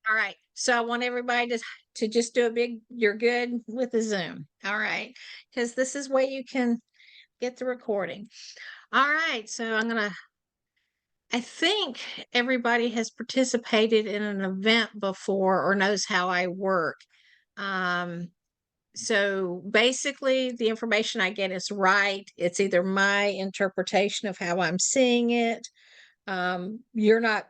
All right. So I want everybody to just do a big, you're good with the Zoom. All right. Because this is where you can get the recording. All right. So I think everybody has participated in an event before or knows how I work. So basically, the information I get is right. It's either my interpretation of how I'm seeing it. You're not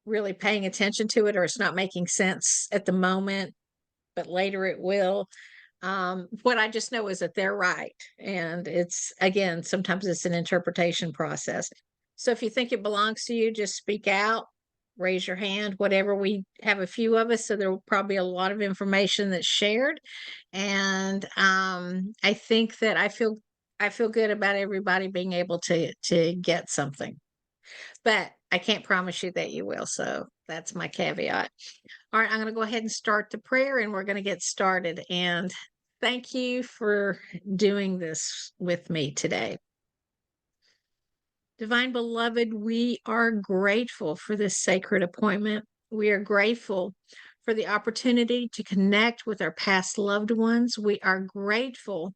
really paying attention to it, or it's not making sense at the moment, but later it will. What I just know is that they're right. And it's, again, sometimes it's an interpretation process. So if you think it belongs to you, just speak out, raise your hand, whatever. We have a few of us, so there will probably be a lot of information that's shared. And I think that I feel good about everybody being able to get something, but I can't promise you that you will. So that's my caveat. All right, I'm going to go ahead and start the prayer and we're going to get started. And thank you for doing this with me today. Divine Beloved, we are grateful for this sacred appointment. We are grateful for the opportunity to connect with our past loved ones. We are grateful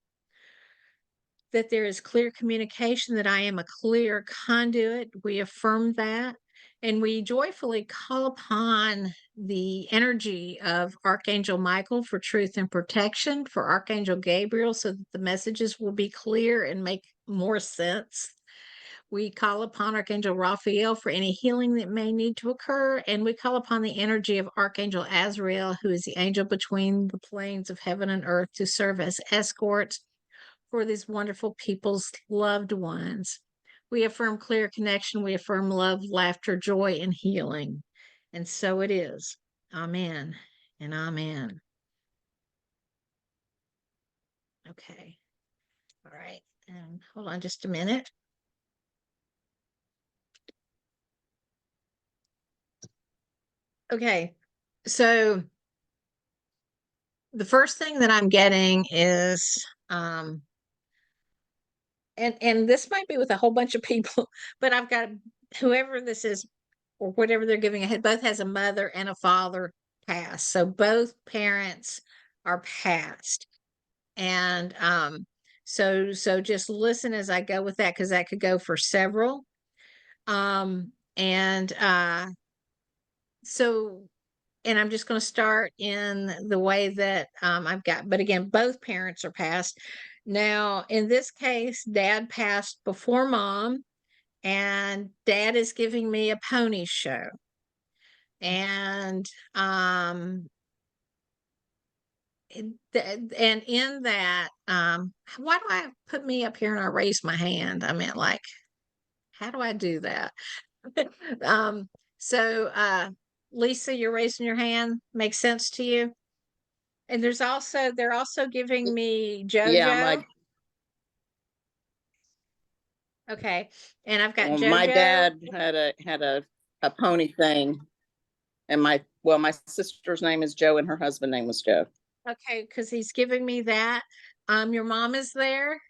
that there is clear communication, that I am a clear conduit. We affirm that. And we joyfully call upon the energy of Archangel Michael for truth and protection, for Archangel Gabriel, so that the messages will be clear and make more sense. We call upon Archangel Raphael for any healing that may need to occur. And we call upon the energy of Archangel Azrael, who is the angel between the planes of heaven and earth, to serve as escorts for these wonderful people's loved ones. We affirm clear connection. We affirm love, laughter, joy, and healing. And so it is. Amen and amen. Okay. All right. And hold on just a minute. Okay. So the first thing that I'm getting is and this might be with a whole bunch of people, but I've got whoever this is or whatever they're giving a head, both has a mother and a father passed. So both parents are passed. And so just listen as I go with that, because that could go for several. And so and I'm just going to start in the way that I've got, but again, both parents are passed. Now, in this case, dad passed before mom, and dad is giving me a pony show. And and in that, why do I put me up here and I raise my hand? I mean, like, how do I do that? um, so Lisa, you're raising your hand. Makes sense to you? And they're also giving me Yeah, JoJo. Okay. And I've got my JoJo. dad had a pony thing, and my sister's name is Joe, and her husband's name was Joe. Okay, because he's giving me that. Your mom is there.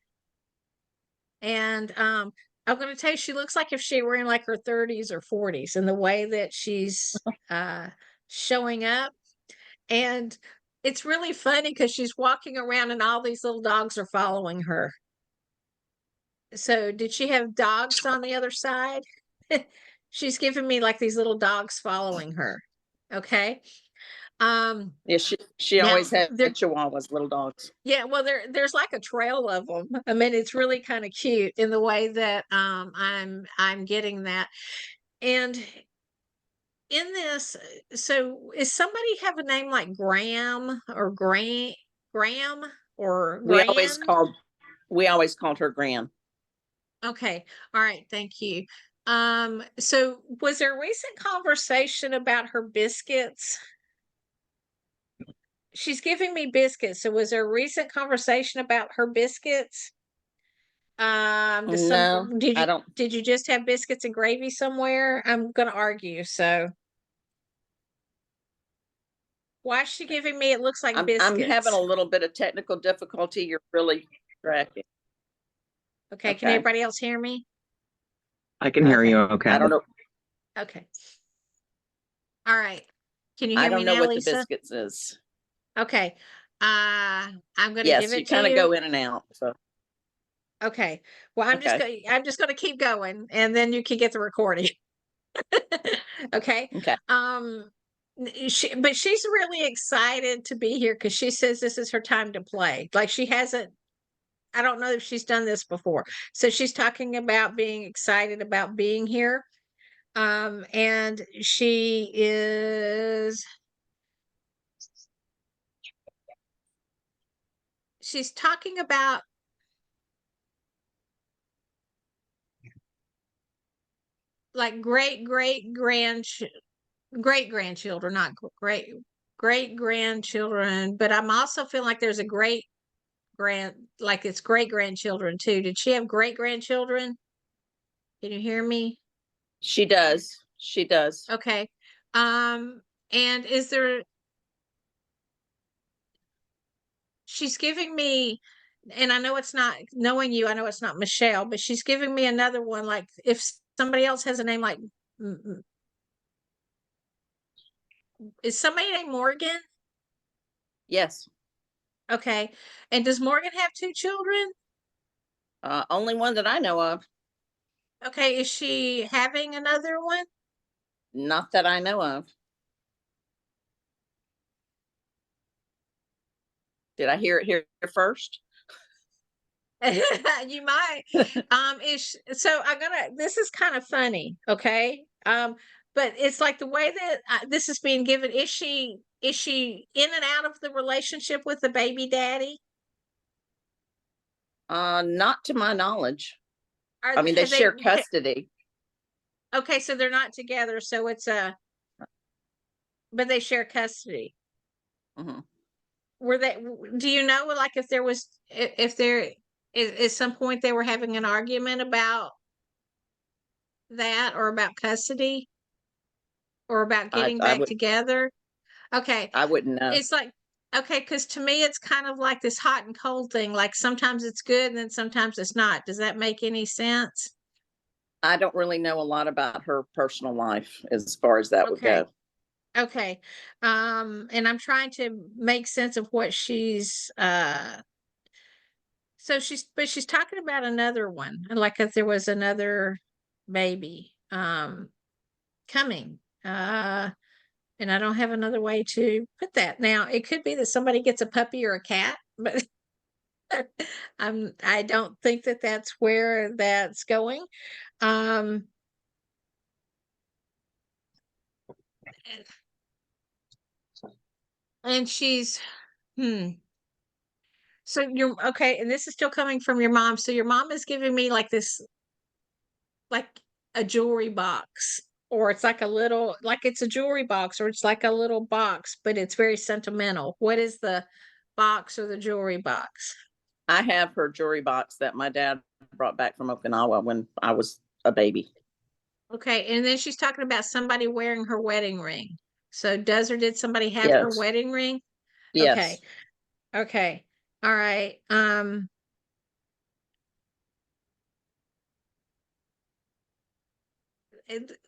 And I'm gonna tell you, she looks like if she were in like her 30s or 40s, in the way that she's showing up. And it's really funny because she's walking around and all these little dogs are following her. So did she have dogs on the other side? She's giving me like these little dogs following her. Okay. Yeah, she Now always had there, Chihuahuas, little dogs. yeah, well there's like a trail of them. I mean, it's really kind of cute in the way that I'm getting that. And in this, so is somebody have a name like Graham or Graham or We always Grand? called we always called her Gran. Okay. All right. Thank you. So was there a recent conversation about her biscuits? She's giving me biscuits. So was there a recent conversation about her biscuits? No, I don't. Did you just have biscuits and gravy somewhere? I'm gonna argue. So why is she giving me it looks like I'm having biscuits? a little bit of technical difficulty. You're really tracking. Okay, can Okay. everybody else hear me? I can hear Okay. you I okay. don't know. Okay. All right. Can you I hear me don't know now, what the Lisa? biscuits is. Okay. I'm going to give Yes, you it to kind of you. go in and out. So Okay. Well, okay, I'm just going to keep going and then you can get the recording. Okay. okay. But she's really excited to be here because she says this is her time to play. Like she hasn't, I don't know if she's done this before. So she's talking about being excited about being here. And she's talking about like great grandchildren, not great grandchildren. But I'm also feeling like there's a like it's great grandchildren too. Did she have great grandchildren? Can you hear me? She does. She does. Okay. And she's giving me, and I know it's not, knowing you, I know it's not Michelle, but she's giving me another one. Like if somebody else has a name like, is somebody named Morgan? Yes. Okay. And does Morgan have two children? Only one that I know of. Okay. Is she having another one? Not that I know of. Did I hear it here first? You might. So I'm gonna, this is kind of funny, okay? But it's like the way that this is being given. Is she in and out of the relationship with the baby daddy? Not to my knowledge. Are I mean, they have they share custody. okay, so they're not together, so it's a, but they share custody. Mhm. Were they, do you know, like if there was, if there is at some point they were having an argument about that or about custody or about I getting I back would together? Okay. I wouldn't know. It's like, okay, because to me it's kind of like this hot and cold thing. Like sometimes it's good and then sometimes it's not. Does that make any sense? I don't really know a lot about her personal life as far as that would Okay. go. Okay. And I'm trying to make sense of what so she's talking about another one. Like if there was another baby coming. And I don't have another way to put that. Now, it could be that somebody gets a puppy or a cat, but I don't think that that's where that's going. Um, and she's, hmm. So you're okay, and this is still coming from your mom. So your mom is giving me like this, like a jewelry box, or it's like a little, like it's a jewelry box, or it's like a little box, but it's very sentimental. What is the box or the jewelry box? I have her jewelry box that my dad brought back from Okinawa when I was a baby. Okay, and then she's talking about somebody wearing her wedding ring. So does or did somebody have her Yes. wedding ring? Okay. Yes. Okay. All right. it-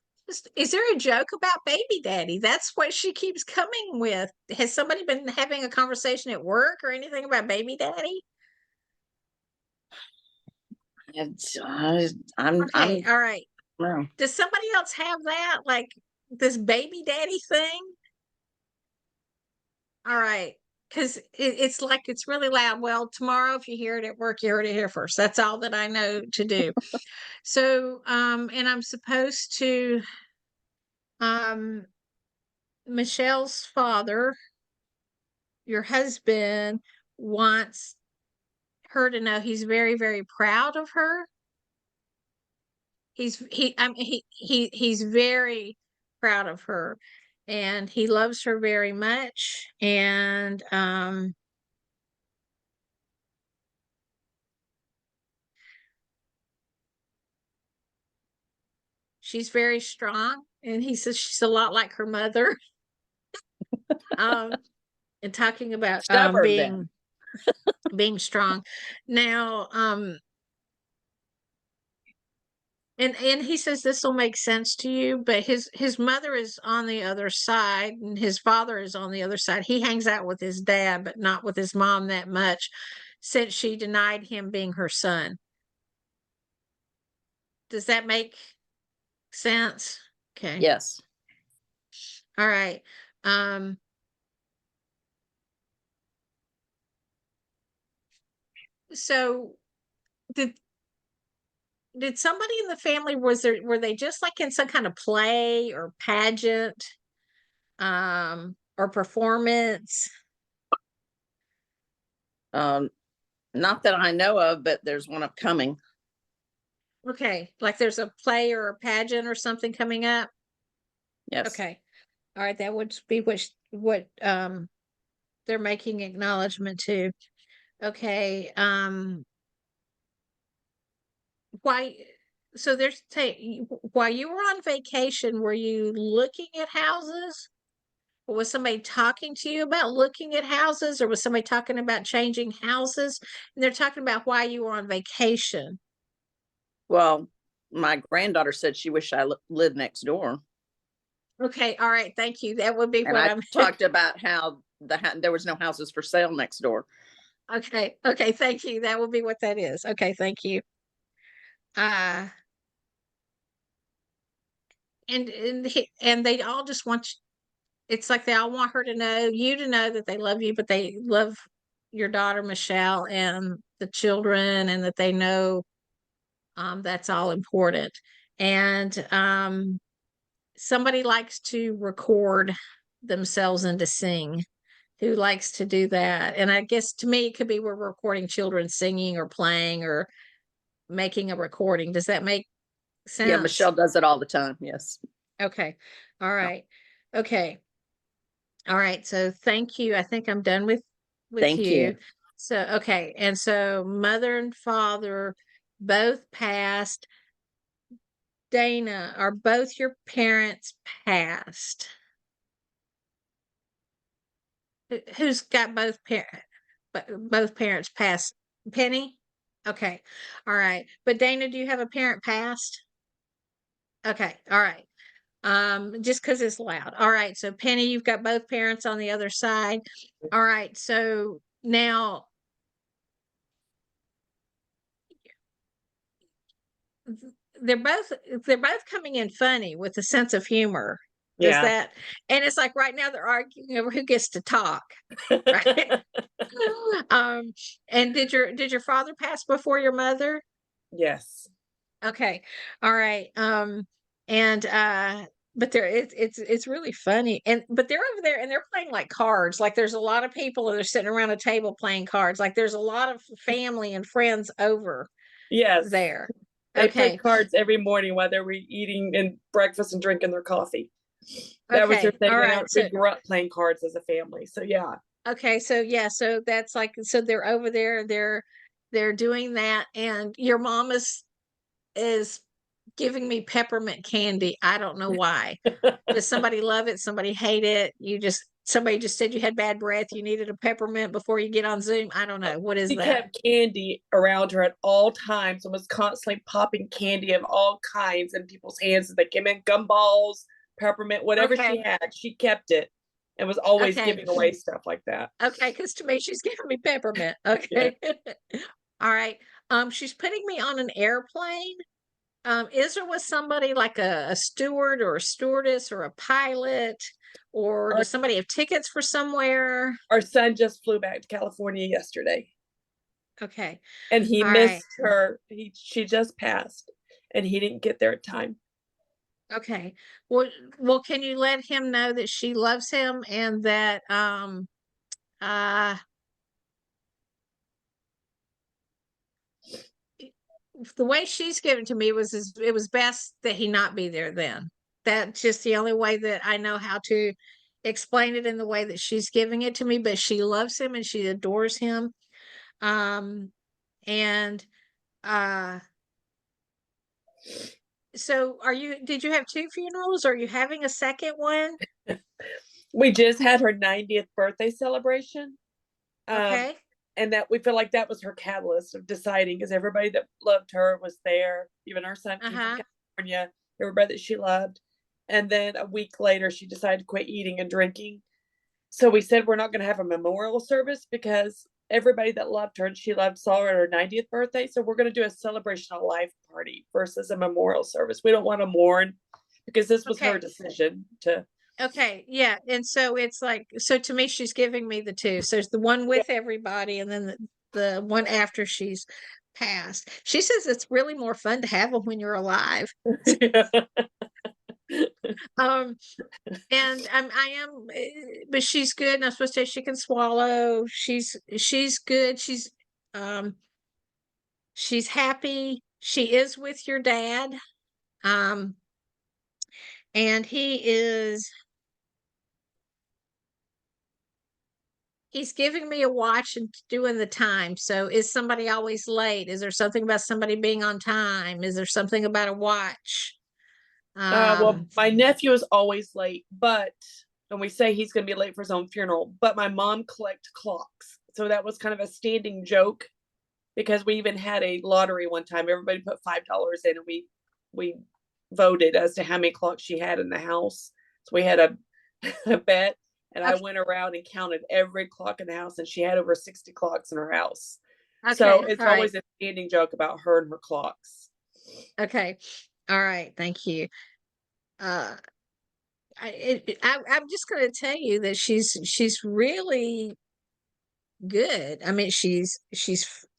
is there a joke about baby daddy? That's what she keeps coming with. Has somebody been having a conversation at work or anything about baby daddy? It's, I'm Okay. All right. well, Does somebody else have that? Like this baby daddy thing? All right. Because it's like it's really loud. Well, tomorrow, if you hear it at work, you heard it here first. That's all that I know to do. So, and I'm supposed to, um, Michelle's father, your husband, wants her to know he's very, very proud of her. I mean, he's very proud of her, and he loves her very much. And she's very strong, and he says she's a lot like her mother. um, and talking about stubborn then. being strong. Now, And he says this will make sense to you, but his mother is on the other side and his father is on the other side. He hangs out with his dad, but not with his mom that much since she denied him being her son. Does that make sense? Okay. Yes. All right. Um, so did somebody in the family, were they just like in some kind of play or pageant or performance? Not that I know of, but there's one upcoming. Okay, like there's a play or a pageant or something coming up? Yes. Okay. All right, that would be what they're making acknowledgement to. Okay. Why so there's while you were on vacation, were you looking at houses? Or was somebody talking to you about looking at houses, or was somebody talking about changing houses? And they're talking about why you were on vacation. Well, my granddaughter said she wished I lived next door. Okay, all right, thank you. That would be And what I I'm talked about how there was no houses for sale next door. okay, okay, thank you. That would be what that is. Okay, thank you. Uh and they all just want it's like they all want her to know, you to know that they love you, but they love your daughter Michelle and the children, and that they know that's all important. And somebody likes to record themselves and to sing. Who likes to do that? And I guess to me, it could be we're recording children singing or playing or making a recording. Does that make Yeah, sense? Michelle does it all the time. Yes. Okay. All No, right. Okay. All right. So thank you. I think I'm done with thank you. you. So okay. And so mother and father both passed. Dana, are both your parents passed? Who's got both parents passed? Penny? Okay. All right. But Dana, do you have a parent passed? Okay. All right. Just because it's loud. All right. So Penny, you've got both parents on the other side. All right. So now they're both coming in funny with a sense of humor. Does Yeah. that and it's like right now they're arguing over who gets to talk, right? um and did your father pass before your mother? Yes. Okay. All right. And but it's really funny. And but they're over there and they're playing like cards. Like there's a lot of people and they're sitting around a table playing cards. Like there's a lot of family and friends over Yes. there. They play Okay. cards every morning while they were eating and breakfast and drinking their coffee. That was their Okay. thing. All And right. we So grew up playing cards as a family. So yeah. okay, so yeah, so that's like so they're over there, they're doing that, and your mom is giving me peppermint candy. I don't know why. Does somebody love it? Somebody hate it? Somebody just said you had bad breath, you needed a peppermint before you get on Zoom. I don't know. What is She that? kept candy around her at all times and was constantly popping candy of all kinds in people's hands as they came in, gumballs, peppermint, whatever she Okay. had, she kept it and was always Okay. giving away stuff like that. Okay, because to me she's giving me peppermint. Yeah. Okay. All right. She's putting me on an airplane. Is there with somebody like a steward or a stewardess or a pilot, or Our, does somebody have tickets for somewhere? our son just flew back to California yesterday Okay. and he All right. missed her. She just passed and he didn't get there in time. Okay. Well, can you let him know that she loves him and that uh the way she's given to me it was best that he not be there then. That's just the only way that I know how to explain it in the way that she's giving it to me, but she loves him and she adores him. Um and uh so did you have two funerals? Or are you having a second one? We just had her 90th birthday celebration. Um, Okay. and that we feel like that was her catalyst of deciding, because everybody that loved her was there. Even our son came from California, everybody that she loved. And then a week later, she decided to quit eating and drinking. So we said, we're not going to have a memorial service because everybody that loved her and she loved saw her at her 90th birthday. So we're going to do a celebration of life party versus a memorial service. We don't want to mourn because this was her decision to. Okay, yeah. And so it's like, so to me, she's giving me the two. So there's the one with everybody, and then the one after she's passed. She says it's really more fun to have them when you're alive. And I am, but she's good. And I'm supposed to say she can swallow. She's good. She's happy. She is with your dad. And he's giving me a watch and doing the time. So is somebody always late? Is there something about somebody being on time? Is there something about a watch? Well, my nephew is always late, but when we say he's going to be late for his own funeral, but my mom collects clocks. So that was kind of a standing joke because we even had a lottery one time. Everybody put $5 in and we voted as to how many clocks she had in the house. So we had a bet, and I went around and counted every clock in the house, and she had over 60 clocks in her house. Okay, so it's always a standing joke about her and her clocks. Okay. All right. Thank you. I'm just going to tell you that she's really good. I mean, she's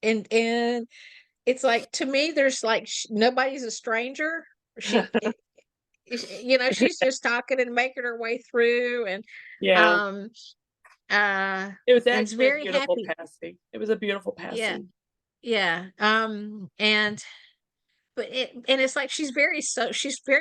and it's like, to me, there's like nobody's a stranger. She she's just talking and making her way through, and it was and it's actually very a beautiful happy. passing. It was a beautiful passing. Yeah. And but it's like she's very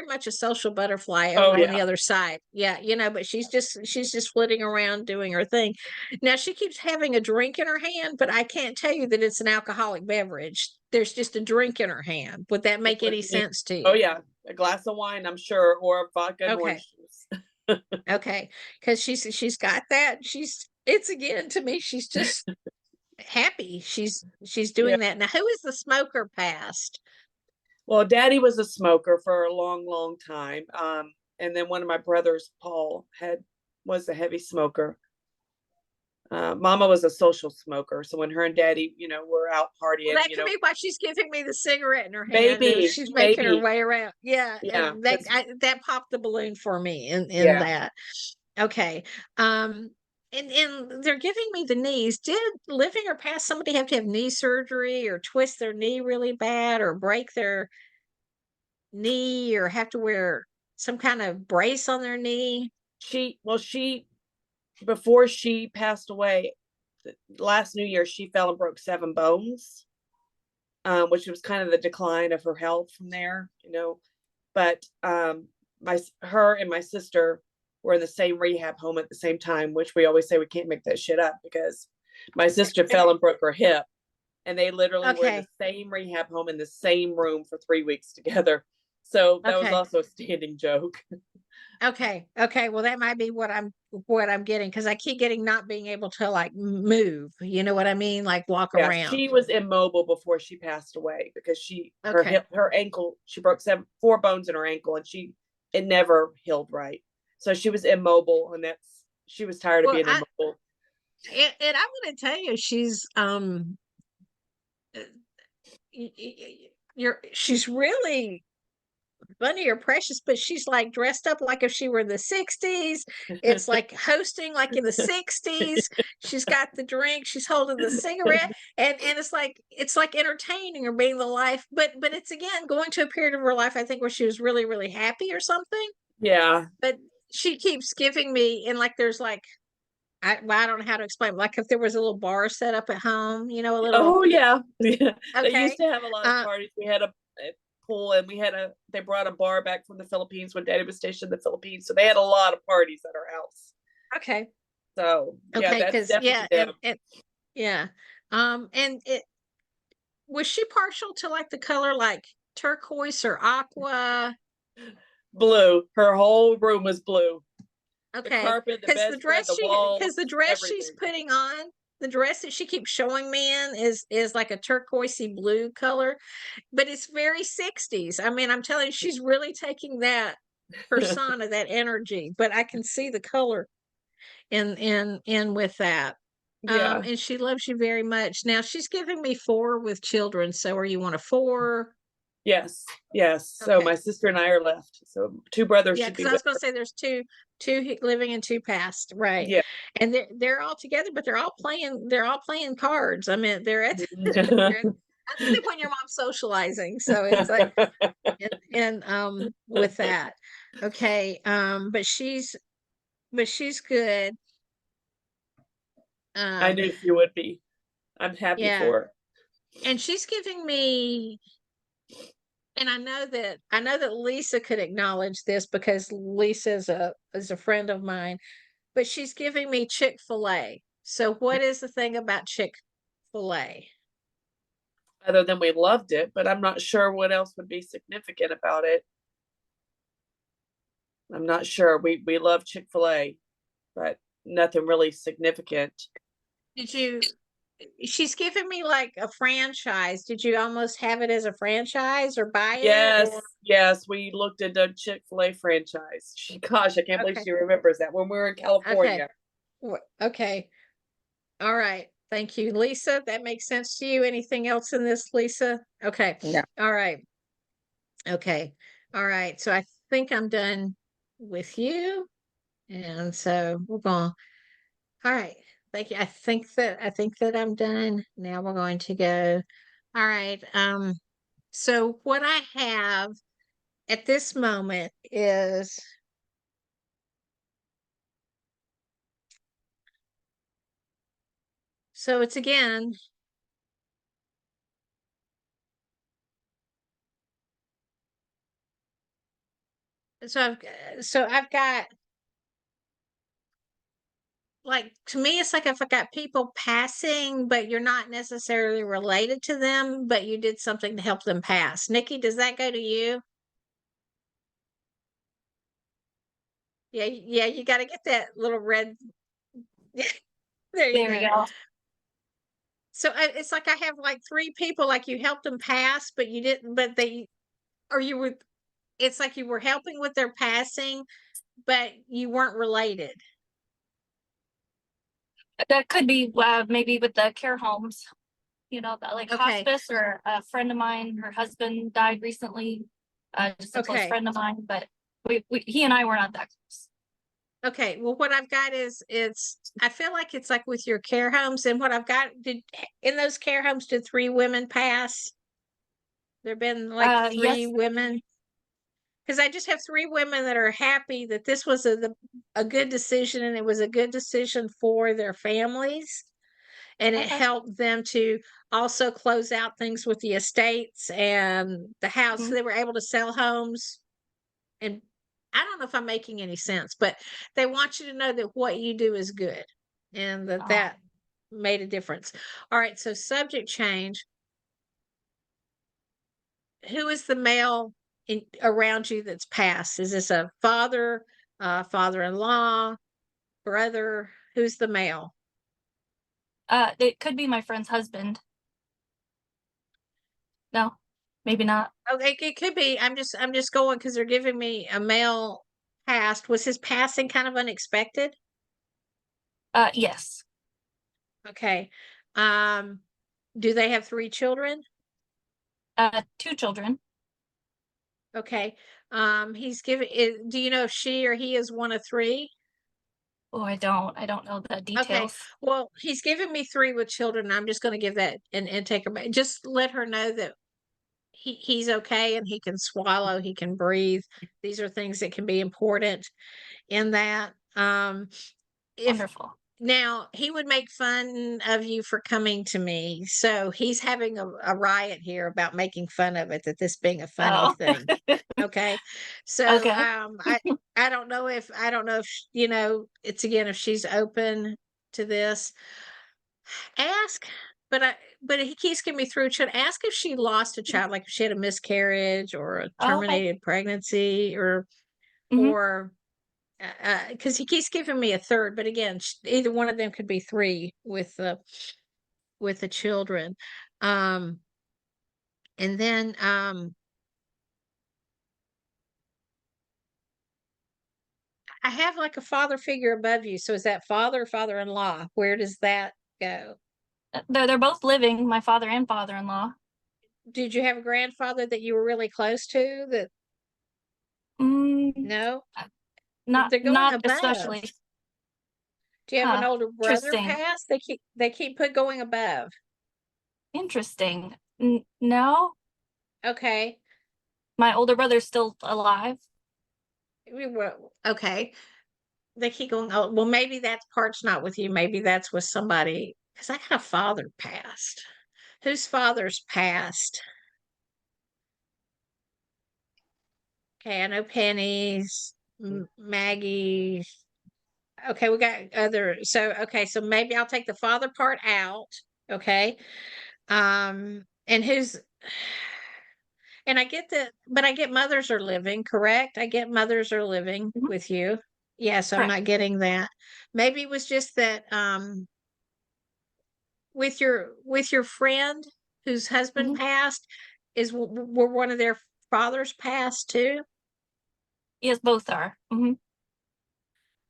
much a social butterfly over on the other side. Yeah, but she's just flitting around doing her thing. Now she keeps having a drink in her hand, but I can't tell you that it's an alcoholic beverage. There's just a drink in her hand. Would that make any sense to you? Oh yeah, a glass of wine, I'm sure, or vodka and orange juice. Okay, because she's got that. It's again, to me, she's just happy. She's doing that. Now, who is the smoker past? Well, Daddy was a smoker for a long, long time. And then one of my brothers, Paul, was a heavy smoker. Mama was a social smoker. So when her and Daddy, were out partying, that could be why she's giving me the cigarette in her hand. Maybe she's making her way around. Yeah. That popped the balloon for me in that. Okay. And they're giving me the knees. Did living or past somebody have to have knee surgery or twist their knee really bad or break their knee or have to wear some kind of brace on their knee? Before she passed away, last New Year, she fell and broke 7 bones, which was kind of the decline of her health from there, But her and my sister were in the same rehab home at the same time, which we always say we can't make that shit up because my sister fell and broke her hip, and they literally were in the same rehab home in the same room for 3 weeks together. So that was also a standing joke. Okay. Well, that might be what I'm getting, because I keep getting not being able to like move. You know what I mean? Like walk around. She was immobile before she passed away because her hip, her ankle, she broke 4 bones in her ankle, and it never healed right. So she was immobile, and she was tired of being immobile. And I'm going to tell you, she's she's really funny or precious, but she's like dressed up like if she were in the 60s. It's like hosting like in the 60s. She's got the drink, she's holding the cigarette, and it's like entertaining or being the life, but it's again going to a period of her life, I think, where she was really, really happy or something. Yeah. But she keeps giving me, and like there's like I don't know how to explain. Like if there was a little bar set up at home, a little. Oh yeah. They used to have a lot of parties. We had a pool, and they brought a bar back from the Philippines when Daddy was stationed in the Philippines. So they had a lot of parties at our house. Okay. So that's definitely and it was she partial to like the color like turquoise or aqua? Blue. Her whole room was blue. Okay. The carpet, the bedspread, the walls, because the dress everything. she's putting on the dress that she keeps showing me in is like a turquoisey blue color, but it's very 60s. I mean, I'm telling you, she's really taking that persona, that energy, but I can see the color in with that. Yeah. And she loves you very much. Now she's giving me 4 with children. So are you one of 4? Yes. Yes. So Okay. my sister and I are left. So 2 brothers Yeah, should because be I with was going her. to say there's two living and 2 passed, right? Yeah. And they're all together, but they're all playing cards. I mean, that's the point your mom's socializing. So it's like and with that, okay. But she's good. I Um, knew she would be. I'm happy yeah, for her. and she's giving me. And I know that Lisa could acknowledge this because Lisa is a friend of mine, but she's giving me Chick-fil-A. So what is the thing about Chick-fil-A? Other than we loved it, but I'm not sure what else would be significant about it. I'm not sure. We love Chick-fil-A, but nothing really significant. Did you She's giving me like a franchise. Did you almost have it as a franchise or buy it Yes, or yes, we looked at the Chick-fil-A franchise. Gosh, I can't believe okay. she remembers that when we were in Okay. California. Okay. All right. Thank you, Lisa. That makes sense to you. Anything else in this, Lisa? Okay. No. All right. Okay. All right. So I think I'm done with you. And so we're going, all right. Thank you. I think that I'm done. Now we're going to go. All right. So what I have at this moment is so it's again, so I've got like to me it's like if I got people passing, but you're not necessarily related to them, but you did something to help them pass. Nikki, does that go to you? Yeah, yeah, you got to get that little red. There you There we go. go. So it's like I have like 3 people, like you helped them pass, but you didn't, but they, or you were, it's like you were helping with their passing, but you weren't related. That could be maybe with the care homes, like Okay. hospice, or a friend of mine, her husband died recently, just a close Okay. friend of mine, but he and I were not that close. Okay. Well, what I've got is I feel like it's like with your care homes, and what I've got in those care homes, did 3 women pass? There've been like 3 Yes. women. Because I just have 3 women that are happy that this was a good decision, and it was a good decision for their families. And it Okay. helped them to also close out things with the estates and the house. So Mhm. they were able to sell homes. And I don't know if I'm making any sense, but they want you to know that what you do is good and that made a difference. All right. So subject change. Who is the male around you that's passed? Is this a father, father-in-law, brother? Who's the male? It could be my friend's husband. No, maybe not. Okay, it could be. I'm just going because they're giving me a male passed. Was his passing kind of unexpected? Yes. Okay. Um, do they have 3 children? 2 children. Okay. He's giving do you know if she or he is one of 3? Oh, I don't know the Okay. details. Well, he's giving me 3 with children. I'm just going to give that and take her back. Just let her know that he's okay and he can swallow, he can breathe. These are things that can be important in that. If Wonderful. now he would make fun of you for coming to me, so he's having a riot here about making fun of it, that this being a funny Oh. thing. Okay, so Okay. I don't know if it's again if she's open to this. Ask, but he keeps getting me through. Should ask if she lost a child, like if she had a miscarriage or a Okay. terminated pregnancy, Mhm. or because he keeps giving me a third, but again, either one of them could be three with the children. And then I have like a father figure above you. So is that father or father-in-law? Where does that go? They're both living, my father and father-in-law. Did you have a grandfather that you were really close to? That Mm, no, not they're going not above. especially. Do you have an Huh. older brother Interesting. past? They keep put going above. Interesting. No, Okay. my older brother's still alive. Okay. They keep going. Oh, well, maybe that part's not with you. Maybe that's with somebody. Because I got a father passed. Whose father's passed? Okay, I know Penny's, Maggie. Okay, we got other. So okay, so maybe I'll take the father part out. Okay. And who's and I get that, but I get mothers are living, correct? I get mothers are living Mhm. with you. Yeah, so I'm Correct. not getting that. Maybe it was just that with your friend whose husband Mhm. passed, were one of their fathers passed too? Yes, both are.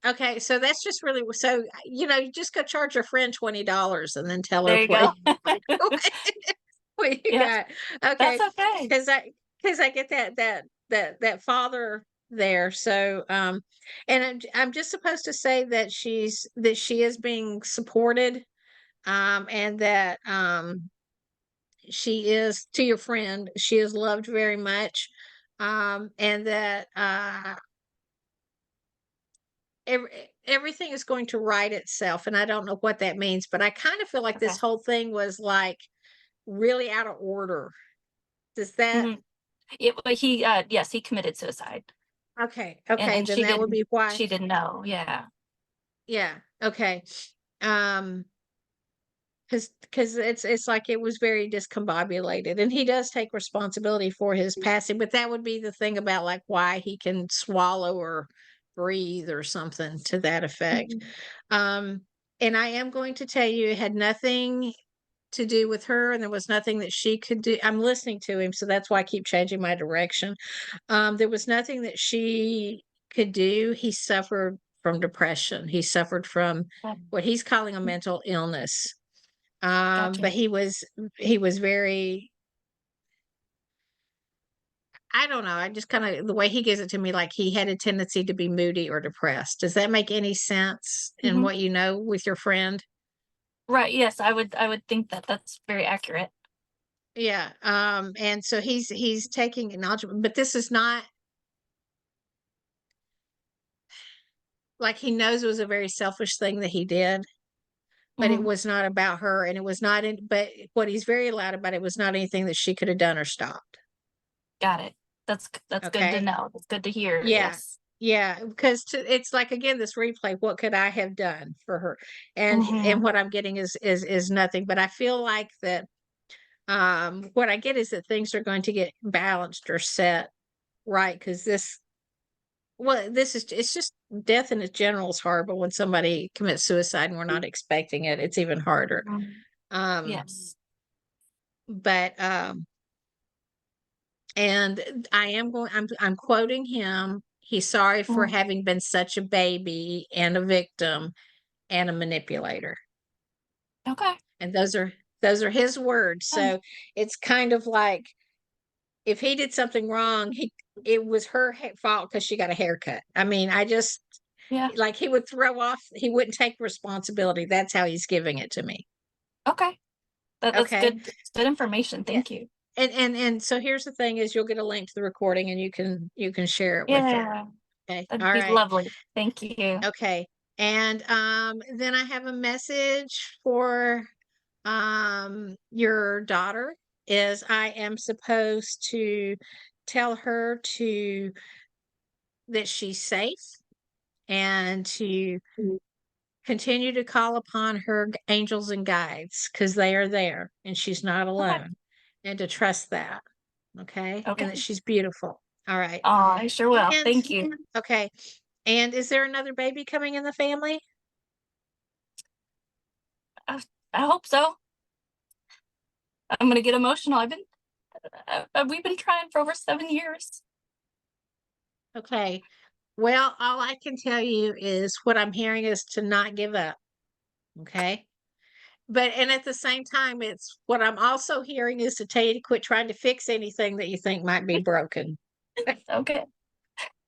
Okay, so that's just really so you just go charge your friend $20 and then tell her There you what go. what you Yes, got. that's Okay, okay. because I get that father there. So and I'm just supposed to say that she is being supported, and that she is, to your friend, she is loved very much, and that everything is going to right itself. And I don't know what that means, but I kind of feel like this Okay. whole thing was like really out of order. Does that? hmm but he, yes, he committed suicide, Okay, and okay, then that would be why. she didn't know. Yeah. Yeah, okay. Um, because it's like it was very discombobulated, and he does take responsibility for his passing, but that would be the thing about like why he can swallow or breathe or something to that effect. Mhm. Um, and I am going to tell you, it had nothing to do with her, and there was nothing that she could do. I'm listening to him, so that's why I keep changing my direction. There was nothing that she could do. He suffered from depression. He suffered from Okay. what he's calling a mental illness. But Gotcha. he was very, I don't know. I just kind of the way he gives it to me, like he had a tendency to be moody or depressed. Does that make any sense in hmm what you know with your friend? Right. Yes, I would think that that's very accurate. Yeah. And so he's taking acknowledgement, but this is not like he knows it was a very selfish thing that he did, but it hmm was not about her, and it was not in, but what he's very loud about, it was not anything that she could have done or stopped. Got it. That's good to Okay. know. That's good to hear. Yeah. Yes. Yeah, because it's like again this replay. What could I have done for her? And hmm what I'm getting is nothing. But I feel like that. What I get is that things are going to get balanced or set right because this is it's just death in its general is horrible. When somebody commits suicide and we're not expecting it, it's even harder. Um, Yes. but and I'm quoting him. He's sorry for Mhm. having been such a baby and a victim and a manipulator. Okay. And those are his words. Um, So it's kind of like if he did something wrong, it was her fault because she got a haircut. I mean, I just yeah. like he would throw off, he wouldn't take responsibility. That's how he's giving it to me. Okay. That's Okay. good. Good information. Yeah. Thank you. And so here's the thing is you'll get a link to the recording and you can share it with her. Yeah. Okay. That'd All be right. lovely. Thank you. Okay. And then I have a message for your daughter is I am supposed to tell her to that she's safe and to continue to call upon her angels and guides because they are there and she's not Okay. alone, and to trust that. Okay. Okay. And that she's beautiful. All right. Oh, I sure will. And Thank you. okay. And is there another baby coming in the family? I hope so. I'm gonna get emotional. We've been trying for over 7 years. Okay. Well, all I can tell you is what I'm hearing is to not give up. Okay. But and at the same time, it's what I'm also hearing is to tell you to quit trying to fix anything that you think might be broken. Okay,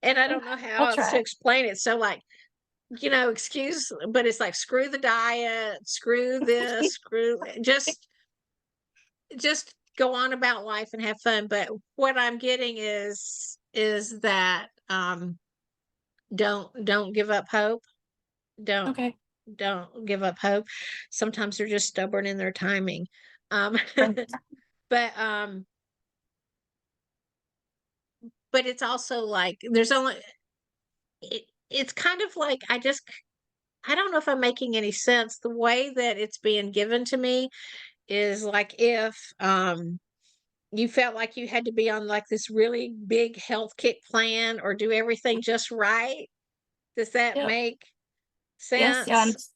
And I don't know how I'll else to try. explain it. So like, excuse, but it's like screw the diet, screw this, screw just go on about life and have fun. But what I'm getting is that don't give up hope. Don't Okay. don't give up hope. Sometimes they're just stubborn in their timing. Um Right. but but it's also like there's only it's kind of like I don't know if I'm making any sense. The way that it's being given to me is like if you felt like you had to be on like this really big health kick plan or do everything just right. Does that Yep. make Yes, yeah, sense?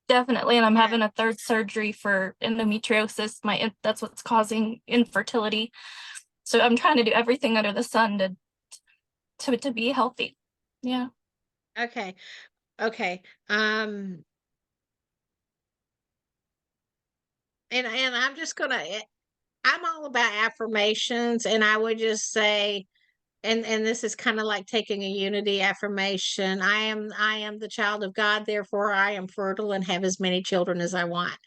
definitely. And I'm Yeah. having a third surgery for endometriosis. That's what's causing infertility. So I'm trying to do everything under the sun to be healthy. Yeah. Okay. Okay. And I'm just gonna I'm all about affirmations, and I would just say, and this is kind of like taking a unity affirmation. I am the child of God, therefore I am fertile and have as many children as I want.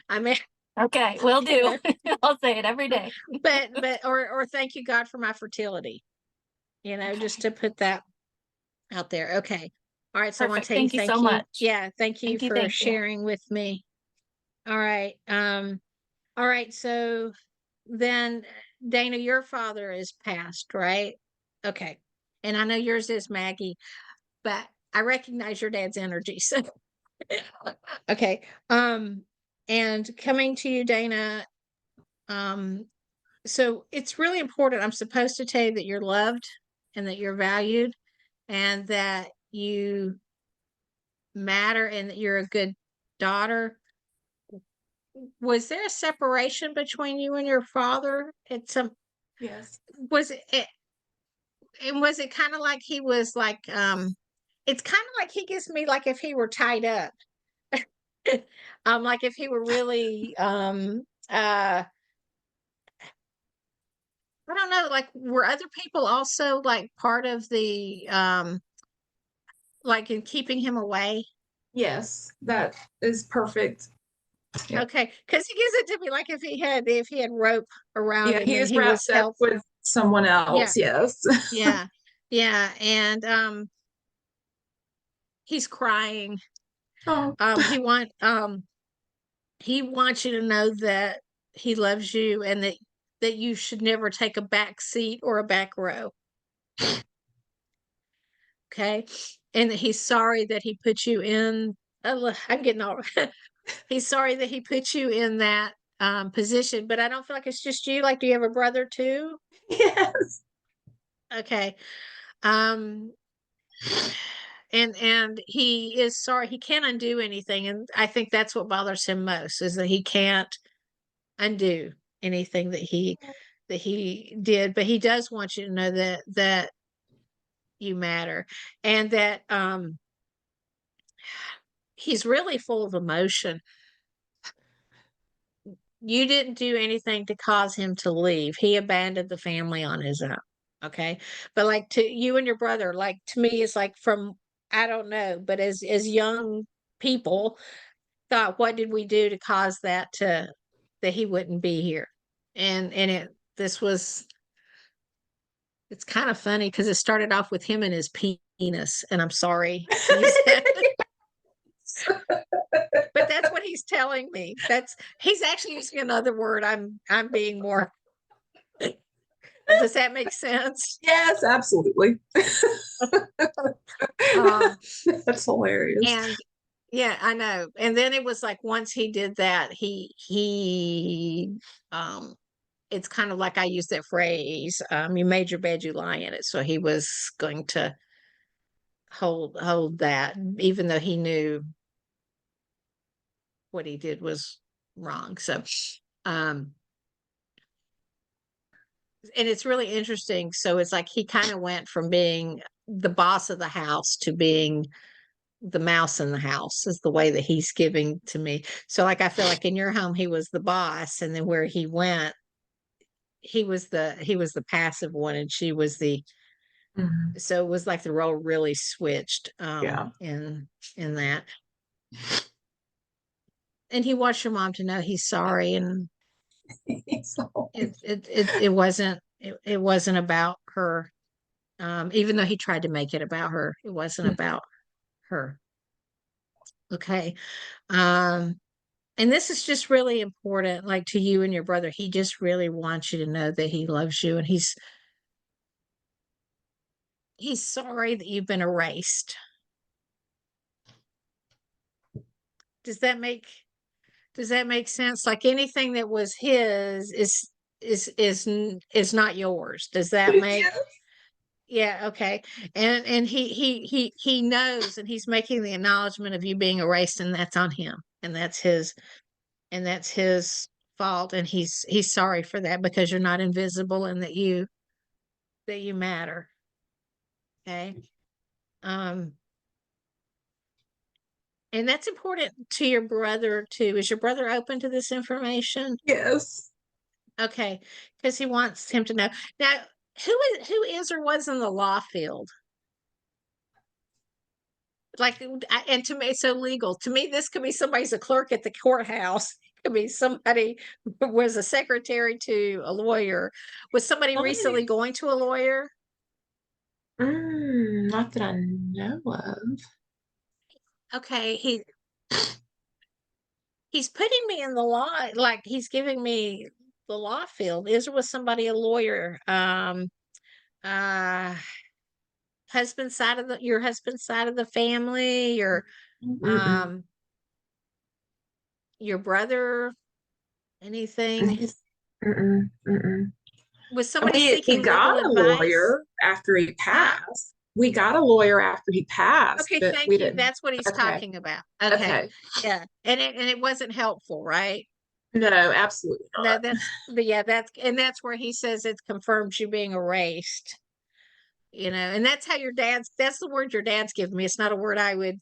I mean, Okay, will you do. know, I'll say it every day. but or thank you God for my fertility. Just Okay. to put that out there. Okay. All right. So I want to Perfect. tell you Thank you so thank you. much. Yeah, thank you Thank you. for Thank you. sharing with me. All right. All right. So then, Dana, your father is passed, right? Okay. And I know yours is Maggie, but I recognize your dad's energy. So okay. And coming to you, Dana, um, so it's really important. I'm supposed to tell you that you're loved and that you're valued and that you matter and that you're a good daughter. Was there a separation between you and your father at some Yes. was it and was it kind of like he was like it's kind of like he gives me like if he were tied up. Like if he were really I don't know, like were other people also like part of the like in keeping him away? Yes, that is perfect. Yeah. Okay, because he gives it to me like if he had rope around Yeah, him he and is he was wrapped up health. with someone Yeah, else. Yes. yeah, yeah, and he's crying. Oh, He wants you to know that he loves you and that you should never take a back seat or a back row. Okay, and that he's sorry that he put you in. I'm getting all. He's sorry that he put you in that position, but I don't feel like it's just you. Like, do you have a brother too? yes. Okay. Um, and he is sorry. He can't undo anything, and I think that's what bothers him most is that he can't undo anything that he did. But he does want you to know that you matter, and that he's really full of emotion. You didn't do anything to cause him to leave. He abandoned the family on his own. Okay. But like to you and your brother, like to me, it's like from I don't know, but as young people thought, what did we do to cause that he wouldn't be here? And this was it's kind of funny because it started off with him and his penis, and I'm sorry to use that. But that's what he's telling me. He's actually using another word. I'm being more. Does that make sense? Yes, absolutely. Um, That's hilarious. and yeah, I know. And then it was like once he did that, it's kind of like I use that phrase, you made your bed, you lie in it. So he was going to hold that, even though he knew what he did was wrong. So, um, and it's really interesting. So it's like he kind of went from being the boss of the house to being the mouse in the house, is the way that he's giving to me. So like I feel like in your home he was the boss, and then where he went, he was the passive one, and she was the, Mhm. so it was like the role really switched Yeah. in that. And he wants your mom to know he's sorry, and So, it wasn't about her. Even though he tried to make it about her, it wasn't about her. Okay. Um, and this is just really important, like to you and your brother. He just really wants you to know that he loves you, and he's sorry that you've been erased. Does that make sense? Like anything that was his is not yours. Does that make yes. Yeah, okay. And he knows, and he's making the acknowledgement of you being erased, and that's on him. And that's his fault, and he's sorry for that, because you're not invisible, and that you matter. Okay. Um and that's important to your brother too. Is your brother open to this information? Yes. Okay, because he wants him to know. Now, who is or was in the law field? Like, and to me, it's so legal. To me, this could be somebody's a clerk at the courthouse. It could be somebody who was a secretary to a lawyer. Was somebody recently going to a lawyer? Not that I know of. Okay, he's putting me in the law, like he's giving me the law field. Is was somebody a lawyer? Uh your husband's side of the family, Mm-mm. um your brother, anything? Mm-mm. Mm-mm. Was somebody We seeking legal got a advice? lawyer after he Huh? passed. We got a lawyer after he passed, Okay, but we thank you. didn't. That's what he's Okay. talking about. Okay. Okay. Yeah. And it wasn't helpful, right? No, absolutely No, not. but yeah, that's where he says it confirms you being erased. And that's how that's the word your dad's given me. It's not a word I would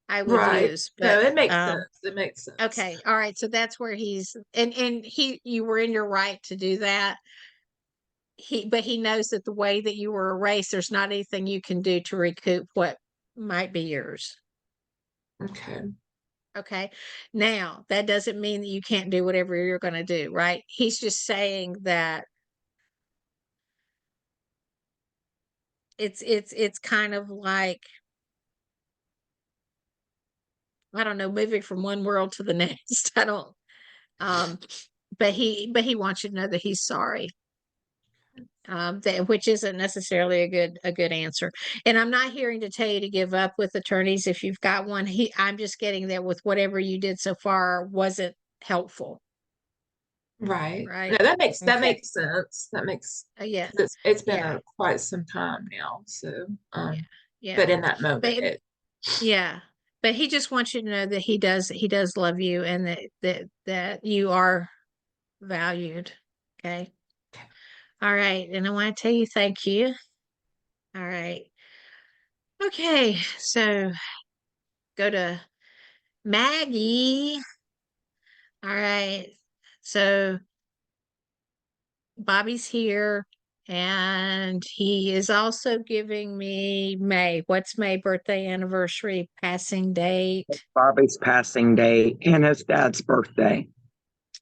Right. use, No, but it makes sense. It makes sense. okay. All right. So that's where he's and you were in your right to do that. But he knows that the way that you were erased, there's not anything you can do to recoup what might be yours. Okay. Okay. Now, that doesn't mean that you can't do whatever you're going to do, right? He's just saying that it's kind of like, I don't know, moving from one world to the next. I don't um but he wants you to know that he's sorry. Which isn't necessarily a good answer. And I'm not hearing to tell you to give up with attorneys if you've got one. I'm just getting that with whatever you did so far wasn't helpful, Right. No, right? that Okay. makes sense. That makes Yeah. 'cause it's been Yeah. quite some time now. So Yeah. Yeah. but in that moment But yeah. But he just wants you to know that he does love you, and that you are valued. Okay. All right. And I want to tell you thank you. All right. Okay. So go to Maggie. All right. So Bobby's here, and he is also giving me May. What's May birthday, anniversary, passing date? Bobby's passing day and his dad's birthday.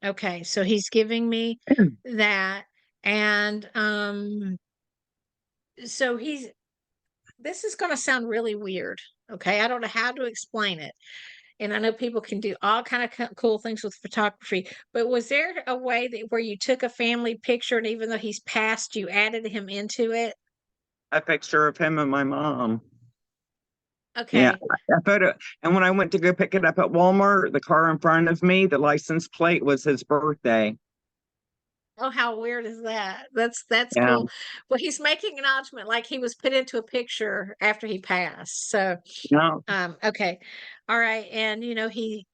Okay, so he's giving me that. And so this is going to sound really weird. Okay, I don't know how to explain it. And I know people can do all kind of cool things with photography, but was there a way that where you took a family picture, and even though he's passed, you added him into it? A picture of him and my mom. Yeah, Okay. a photo. And when I went to go pick it up at Walmart, the car in front of me, the license plate was his birthday. Oh, how weird is that? That's Yeah. cool. Well, he's making acknowledgement like he was put into a picture after he passed. So, No, okay. All right. And he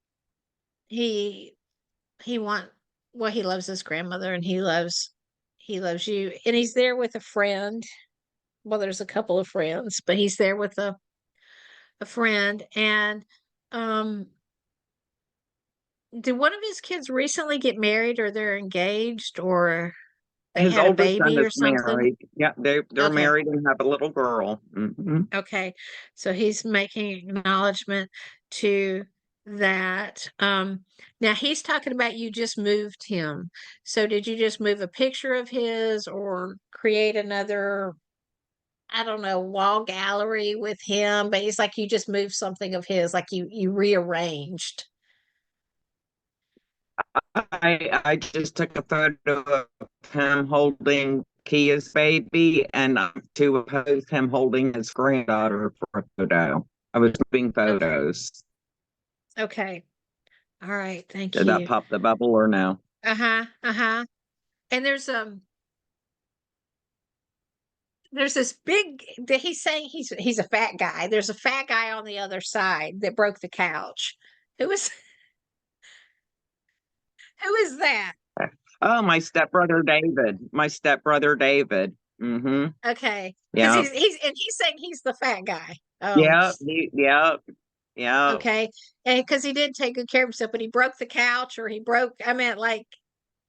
he want well, he loves his grandmother and he loves you. And he's there with a friend. Well, there's a couple of friends, but he's there with a friend. And um did one of his kids recently get married or they're engaged or they his had a oldest son baby is or something? married. Yeah, they're Okay. married and have a little girl. Okay. So he's making acknowledgement to that. Now he's talking about you just moved him. So did you just move a picture of his or create another, I don't know, wall gallery with him? But it's like you just moved something of his, like you rearranged. I just took a photo of him holding Kia's baby and to oppose him holding his granddaughter for a photo. I was moving Okay. photos. Okay. All right. Thank Did that you. pop the bubble or no? Uh-huh. Uh-huh. And there's this big that he's saying he's a fat guy. There's a fat guy on the other side that broke the couch. Who is who is that? Oh, my stepbrother David. My stepbrother David. Mm-hmm. Okay. Because Yeah. he's saying he's the fat guy. Yeah. Yeah. Okay. And because he did take good care of himself, but he broke the couch or he broke, I meant like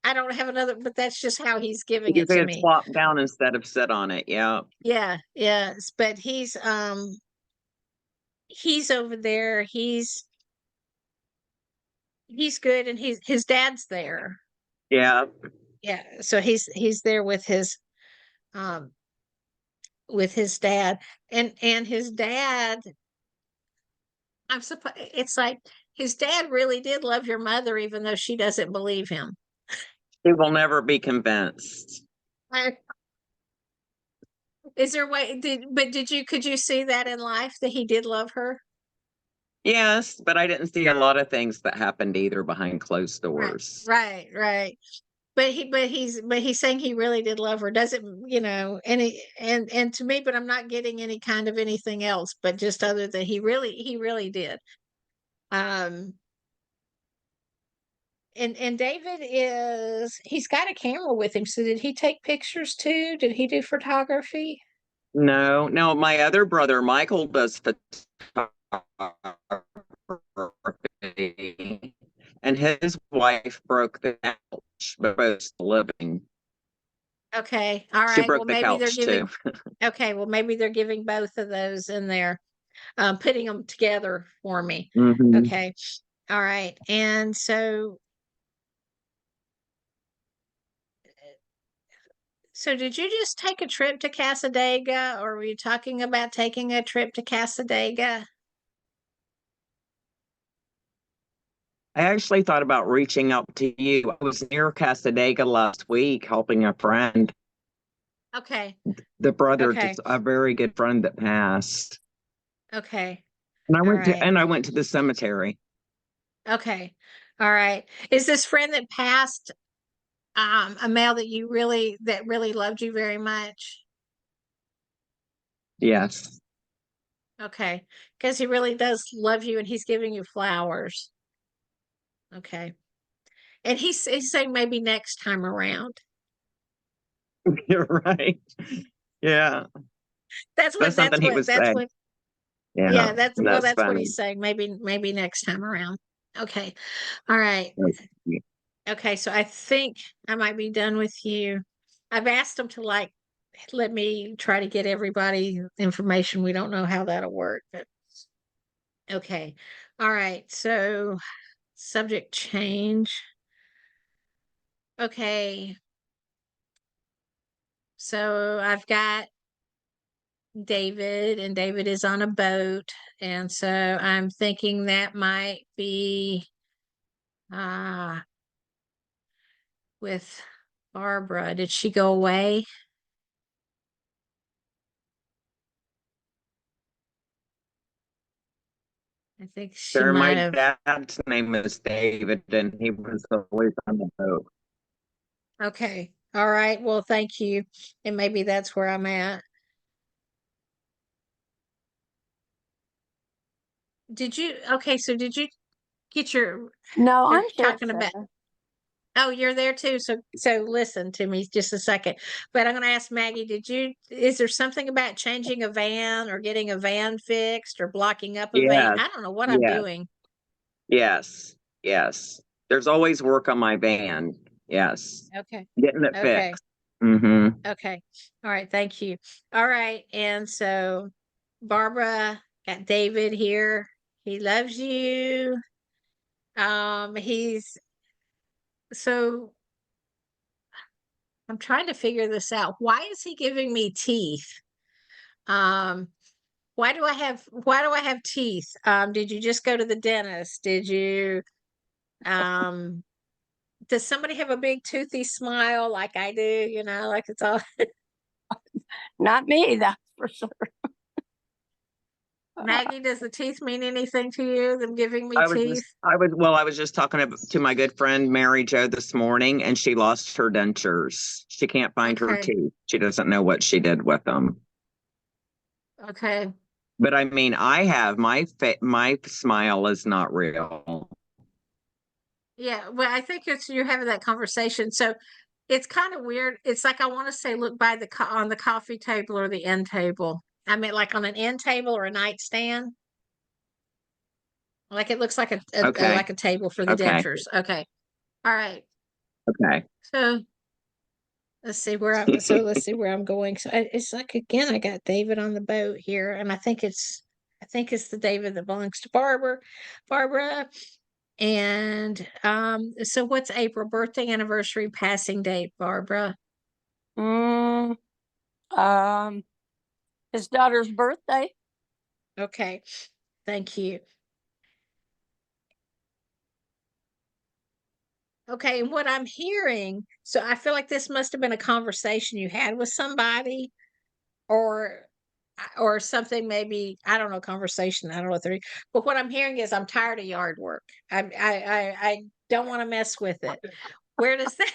I don't have another, but that's just how he's giving Because it they to had me. flopped down instead of sit on it. Yeah. Yeah, yes. But he's over there. He's good and his dad's there. Yeah. Yeah, so he's there um with his dad and his dad. I'm supposed it's like his dad really did love your mother even though she doesn't believe him. He will never be convinced. I- Is there a way did you could you see that in life that he did love her? Yes, but I didn't see a lot of things that happened either behind closed Right, doors. right. But he's saying he really did love her. Doesn't and to me, but I'm not getting any kind of anything else, but just other than he really did. Um and David he's got a camera with him. So did he take pictures too? Did he do photography? No, no, my other brother Michael does photography, and his wife broke the couch, but both still living. Okay. All She right. Well, broke the maybe they're couch giving too. okay, well maybe they're giving both of those in there, putting them together for me. Hmm. Okay. All right. And so did you just take a trip to Casadega or were you talking about taking a trip to Casadega? I actually thought about reaching out to you. I was near Casadega last week helping a friend. Okay. The brother, Okay. just a very good friend that passed. Okay. And All right. I went to the cemetery. Okay. All right. Is this friend that passed a male that really loved you very much? Yes. Okay. Because he really does love you and he's giving you flowers. Okay. And he's saying maybe next time around. You're right. Yeah. That's something he was That's saying. what Yeah. yeah, That's that's what funny. he's saying. Maybe next time around. Okay. All right. Okay, so I think I might be done with you. I've asked them to like let me try to get everybody information. We don't know how that'll work, but okay. All right. So subject change. Okay. So I've got David and David is on a boat and so I'm thinking that might be uh with Barbara. Did she go away? I think she Sure, might my have. dad's name is David, and he was always on the boat. Okay. All right. Well, thank you. And maybe that's where I'm at. Okay, so did you get No, you're I'm here, talking about, Sarah. oh, you're there too. So listen to me just a second. But I'm going to ask Maggie, is there something about changing a van or getting a van fixed or blocking up a van? Yes, I don't know what I'm yes, doing. yes, yes. There's always work on my van. Yes. Okay. Getting it Okay. fixed. Mm-hmm. Okay. All right. Thank you. All right. And so Barbara got David here. He loves you. He's so I'm trying to figure this out. Why is he giving me teeth? Um, why do I have teeth? Did you just go to the dentist? Um does somebody have a big toothy smile like I do? Like it's all Not me, that's for sure. Maggie, does the teeth mean anything to you? Them giving me teeth? I was just talking to my good friend Mary Jo this morning, and she lost her dentures. She can't find her Okay. teeth. She doesn't know what she did with them. Okay. But I mean, I have my smile is not real. Yeah, well, I think you're having that conversation. So it's kind of weird. It's like I want to say look by on the coffee table or the end table. I mean, like on an end table or a nightstand. Like it looks like Okay. like a table for the Okay. dentures. Okay. All right. Okay. So let's see where I'm going. So it's like again, I got David on the boat here, and I think it's the David that belongs to Barbara. And so what's April birthday, anniversary, passing date, Barbara? Mm, his daughter's birthday. Okay. Thank you. Okay, and what I'm hearing, so I feel like this must have been a conversation you had with somebody or something, maybe I don't know, conversation, I don't know what they're, but what I'm hearing is I'm tired of yard work. I don't want to mess with it. Where does that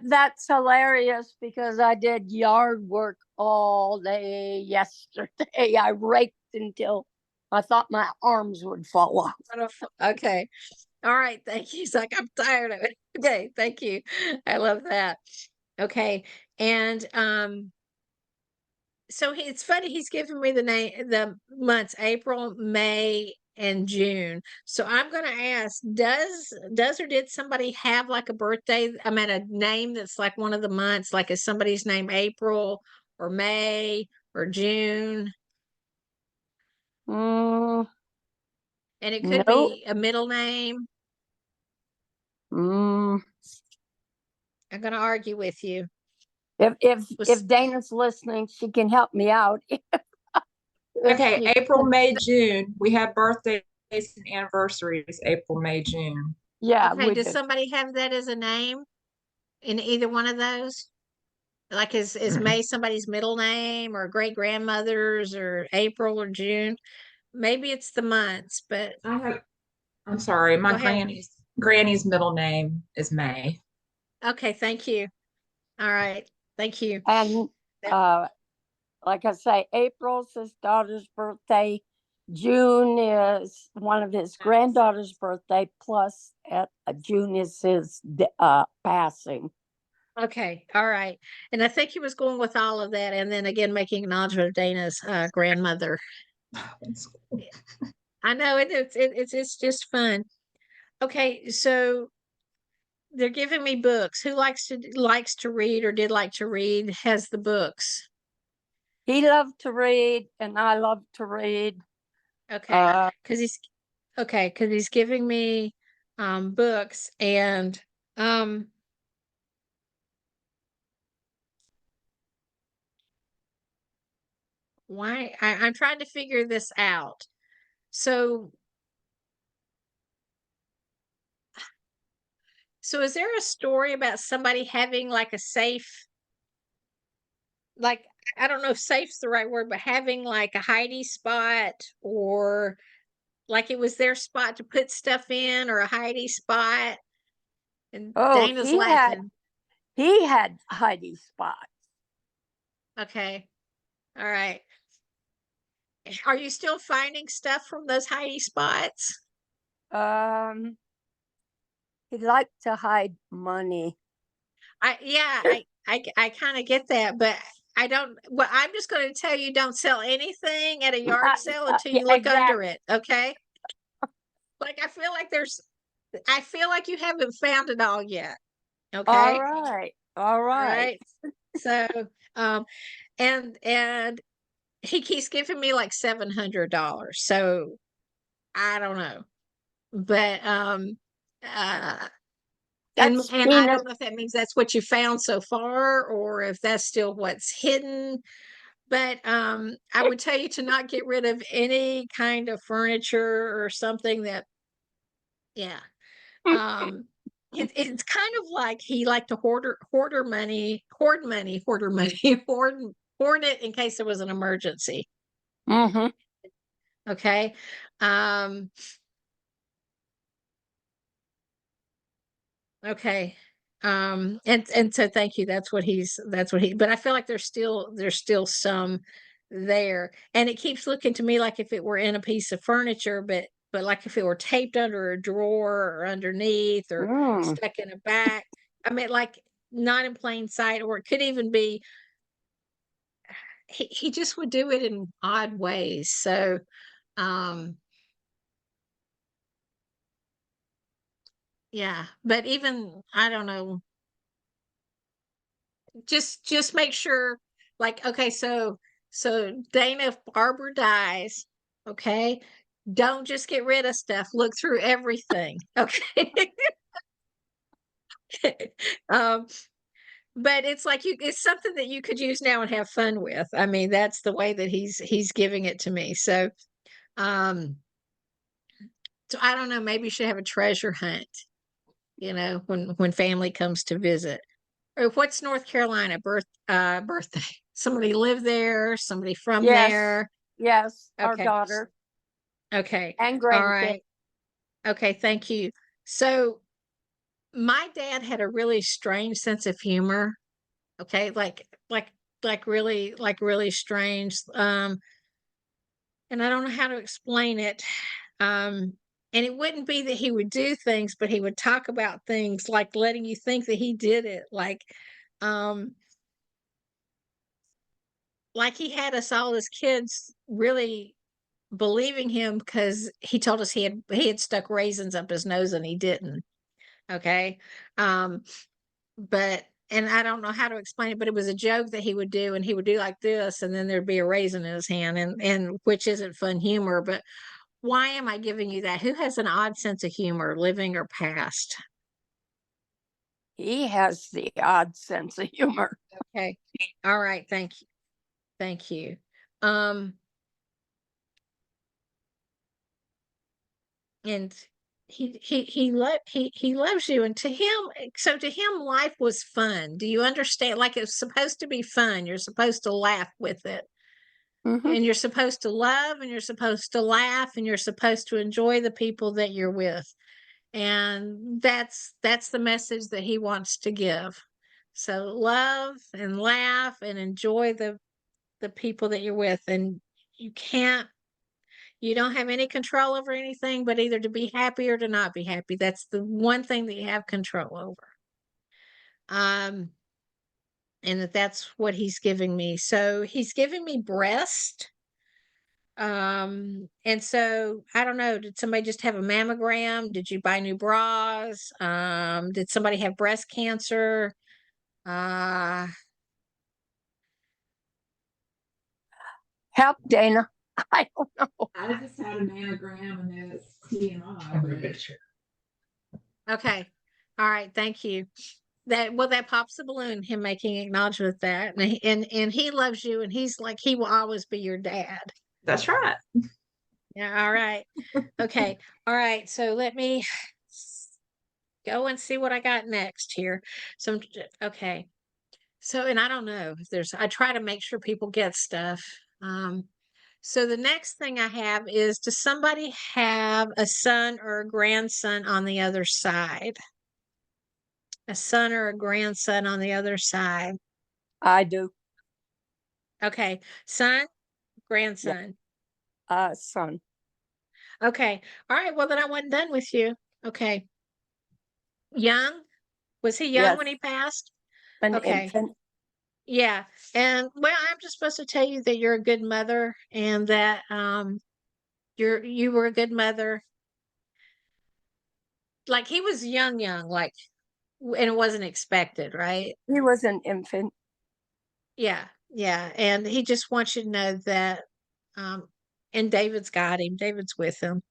That's hilarious because I did yard work all day yesterday. I raked until I thought my arms would fall off. Okay. All right, thank you. It's like I'm tired of it. Okay, thank you. I love that. Okay. And so it's funny, he's giving me the months April, May, and June. So I'm gonna ask, does or did somebody have like a birthday? I mean a name that's like one of the months, like is somebody's name April or May or June? Mm, And it could no. be a middle name. Mm, I'm gonna argue with you. if Was Dana's listening, she can help me out. Okay, She- April, May, June. We have birthdays and anniversaries, April, May, June. yeah, okay, we does did. somebody have that as a name in either one of those? Like is Mm-mm. May somebody's middle name or great grandmother's or April or June? Maybe it's the months, but I'm sorry, go my ahead. granny's middle name is May. Okay, thank you. All right, thank you. And like I say, April's his daughter's birthday. June is one of his granddaughter's birthday. Plus, June is his passing. Okay, all right. And I think he was going with all of that, and then again making acknowledgement of Dana's grandmother. I know it's just fun. Okay, so they're giving me books. Who likes to read or did like to read has the books. He loved to read, and I love to read. Okay, because he's giving me books and um why I'm trying to figure this out. So is there a story about somebody having like a safe, like I don't know if safe's the right word, but having like a hidey spot or like it was their spot to put stuff in or a hidey spot? And Oh, Dana's laughing. he had Heidi spots. Okay. All right. Are you still finding stuff from those Heidi spots? Um, he liked to hide money. I kind of get that, but I don't. Well, I'm just going to tell you, don't sell anything at a yard sale until Yeah, you look under exactly. it. Okay. Like I feel like you haven't found it all yet. All Okay. right. All right. So, um, and he keeps giving me like $700. So I don't know, but uh, That's and I peanuts. don't know if that means that's what you found so far, or if that's still what's hidden. But I would tell you to not get rid of any kind of furniture or something that, yeah. It's kind of like he liked to hoard money, hoard it in case there was an emergency. Mm-hmm. Okay. Okay. And so thank you. That's what he, but I feel like there's still some there. And it keeps looking to me like if it were in a piece of furniture, but like if it were taped under a drawer or underneath or Mm. stuck in a back. I mean, like not in plain sight, or it could even be he just would do it in odd ways. So um yeah, but even I don't know, just make sure, like, okay, so Dana, if Barbara dies, okay, don't just get rid of stuff, look through everything. Okay. um but it's like it's something that you could use now and have fun with. I mean, that's the way that he's giving it to me. Um so I don't know, maybe you should have a treasure hunt, when family comes to visit. Or what's North Carolina birthday? Somebody live there, somebody from Yes. there. Yes. Our Okay. daughter Okay. and All grandkids. right. Okay, thank you. So my dad had a really strange sense of humor. Okay, like really strange. And I don't know how to explain it. And it wouldn't be that he would do things, but he would talk about things like letting you think that he did it. Um, like he had us all as kids really believing him because he told us he had stuck raisins up his nose and he didn't. Okay. Um, but and I don't know how to explain it, but it was a joke that he would do, and he would do like this, and then there'd be a raisin in his hand, and which isn't fun humor. But why am I giving you that? Who has an odd sense of humor, living or past? He has the odd sense of humor. Okay. All right. Thank you. Thank you. Um, and he loves you, and to him life was fun. Do you understand? Like it's supposed to be fun. You're supposed to laugh with it. Mm-hmm. And you're supposed to love, and you're supposed to laugh, and you're supposed to enjoy the people that you're with. And that's the message that he wants to give. So love and laugh and enjoy the people that you're with. And you can't you don't have any control over anything but either to be happy or to not be happy. That's the one thing that you have control over. And that's what he's giving me. So he's giving me breast. And so I don't know, did somebody just have a mammogram? Did you buy new bras? Did somebody have breast cancer? Uh, Help, Dana. I don't know. I just had a mammogram and it's TMI. okay. All right, thank you. That pops the balloon, him making acknowledgement of that. And he loves you, and he's like he will always be your dad. That's right. Yeah, all right. Okay. All right. So let me go and see what I got next here. Okay. So, and I don't know if I try to make sure people get stuff. So the next thing I have is, does somebody have a son or a grandson on the other side? a son or a grandson on the other side? I do. Okay. Son, Yeah. grandson. Son. Okay. All right. Well, then I wasn't done with you. Okay. Young? Was he young Yes. when he passed? An Okay. infant. Yeah. And well, I'm just supposed to tell you that you're a good mother and that you were a good mother. Like he was young, like and it wasn't expected, right? He was an infant. Yeah. Yeah. And he just wants you to know that and David's got him. David's with him.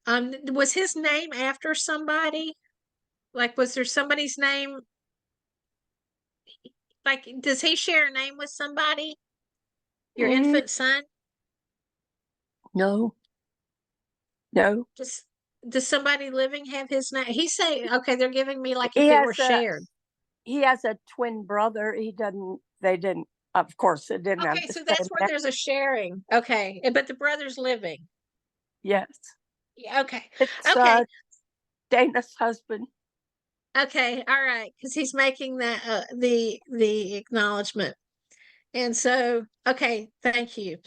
Was his name after somebody? Like was there somebody's name? Like does he share a name with somebody? Your Mm, infant son? no. No. Just does somebody living have his name? He say, okay, they're giving me like He if it were has a shared. he has a twin brother. They didn't, of course, they didn't have Okay, the so same that's where name. there's a sharing. Okay, but the brother's living. Yes. Yeah, okay. It's Okay. Dana's husband. Okay. All right. Because he's making that the acknowledgement. And so, okay, thank you.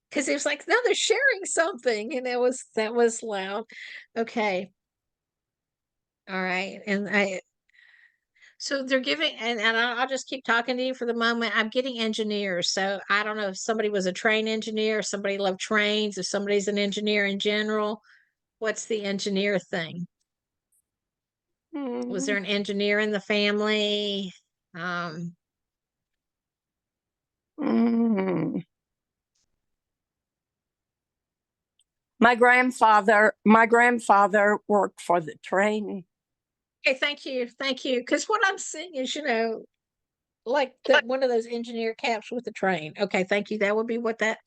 Because he was like, no, they're sharing something. And that was loud. Okay. All right. And so they're giving, and I'll just keep talking to you for the moment. I'm getting engineers. So I don't know if somebody was a train engineer, if somebody loved trains, if somebody's an engineer in general. What's the engineer thing? Was there Mm, an engineer in the family? Um, mm. My grandfather worked for the train. okay, thank you. Thank you. Because what I'm seeing is, like that one of those engineer caps with the train. Okay, thank you. That would be what that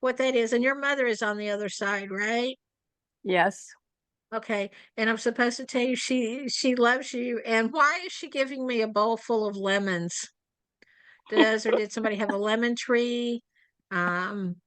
is. And your mother is on the other side, right? Yes. Okay. And I'm supposed to tell you she loves you. And why is she giving me a bowl full of lemons? Did somebody have a lemon tree? Um,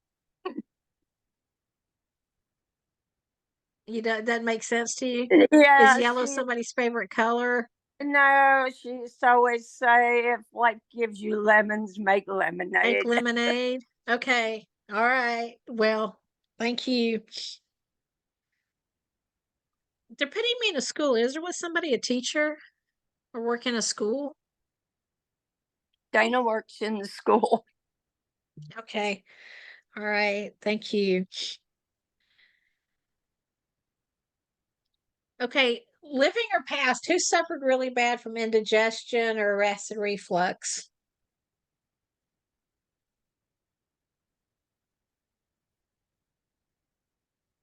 that makes sense to you? Is Yeah, yellow somebody's favorite color? she used to always say, if life gives you lemons, make Make lemonade. lemonade. Okay. All right. Well, thank you. They're putting me in a school. Is there was somebody a teacher or work in a school? Dana works in the school. Okay. All right. Thank you. Okay. Living or past, who suffered really bad from indigestion or acid reflux?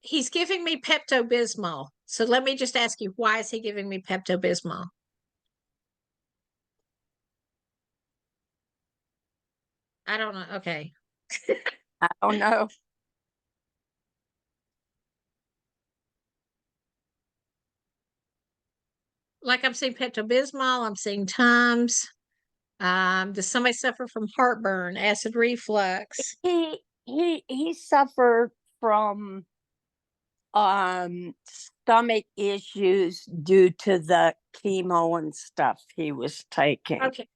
He's giving me Pepto-Bismol. So let me just ask you, why is he giving me Pepto-Bismol? I don't know. Okay. I don't know. Like I'm seeing Pepto-Bismol, I'm seeing Tums. Does somebody suffer from heartburn, acid reflux? He suffered from stomach issues due to the chemo and stuff he was taking. Okay.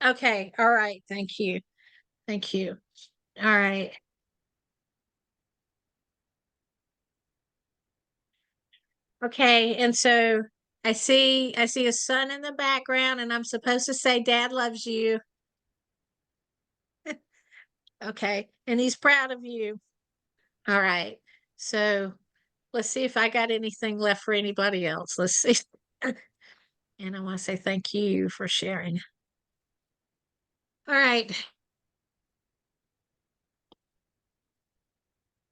Okay. All right. Thank you. Thank you. All right. Okay. And so I see a son in the background and I'm supposed to say dad loves you. Okay. And he's proud of you. All right. So let's see if I got anything left for anybody else. Let's see. And I want to say thank you for sharing. All right.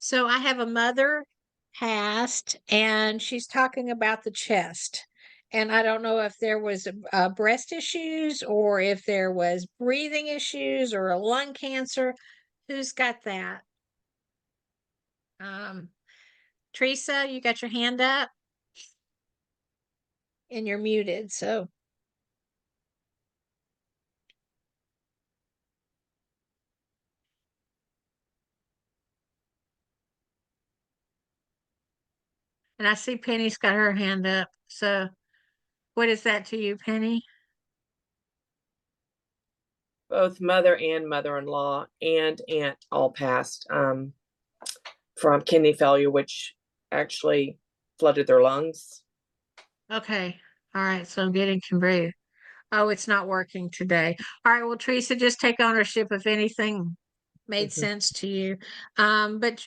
So I have a mother passed, and she's talking about the chest. And I don't know if there was breast issues or if there was breathing issues or a lung cancer. Who's got that? Um, Teresa, you got your hand up and you're muted. So, and I see Penny's got her hand up. So, What is that to you, Penny? Both mother and mother-in-law and aunt all passed from kidney failure, which actually flooded their lungs. Okay. All right. So I'm getting confused. Oh, it's not working today. All right. Well, Teresa, just take ownership if anything made sense to you. But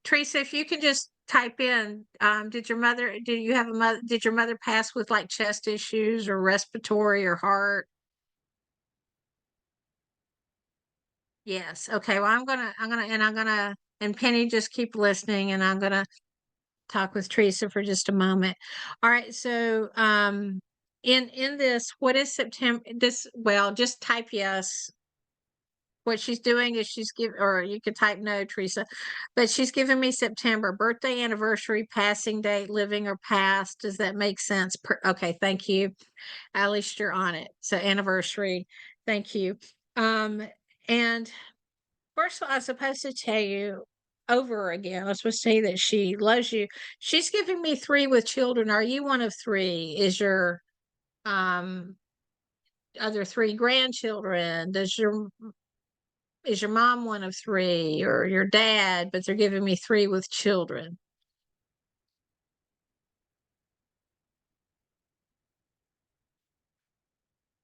Teresa, if you can just type in, did your mother pass with like chest issues or respiratory or heart? Yes. Okay. Well, and Penny, just keep listening, and I'm gonna talk with Teresa for just a moment. All right. So, in this, what is September? Well, just type yes. What she's doing is or you could type no, Teresa, but she's giving me September birthday, anniversary, passing date, living or past. Does that make sense? Okay. Thank you. At least you're on it. So anniversary. Thank you. And first of all, I was supposed to tell you over again. I was supposed to say that she loves you. She's giving me 3 with children. Are you one of 3? Is your um other 3 grandchildren? Is your mom one of 3 or your dad? But they're giving me 3 with children.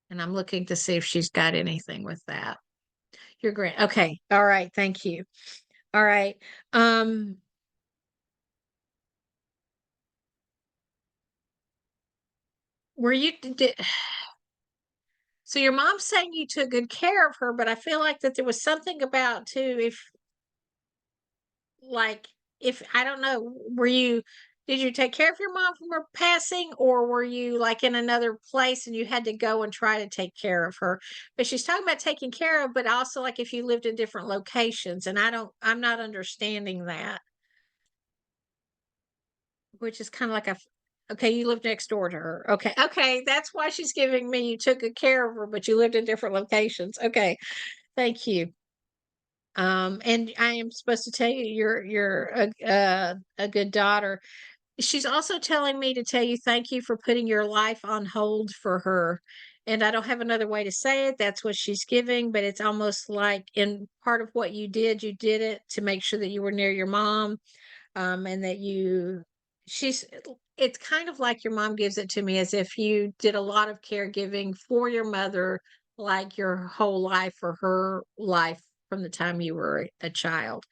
And I'm looking to see if she's got anything with that. Your grand. Okay. All right. Thank you. All right. Were you did, so your mom's saying you took good care of her, but I feel like that there was something about too, if I don't know, did you take care of your mom from her passing, or were you like in another place and you had to go and try to take care of her? But she's talking about taking care of, but also like if you lived in different locations, and I'm not understanding that, which is kind of like okay, you lived next door to her. Okay. Okay. That's why she's giving me, you took good care of her, but you lived in different locations. Okay. Thank you. And I am supposed to tell you you're a good daughter. She's also telling me to tell you thank you for putting your life on hold for her. And I don't have another way to say it. That's what she's giving, but it's almost like in part of what you did it to make sure that you were near your mom. And that it's kind of like your mom gives it to me as if you did a lot of caregiving for your mother, like your whole life or her life from the time you were a child.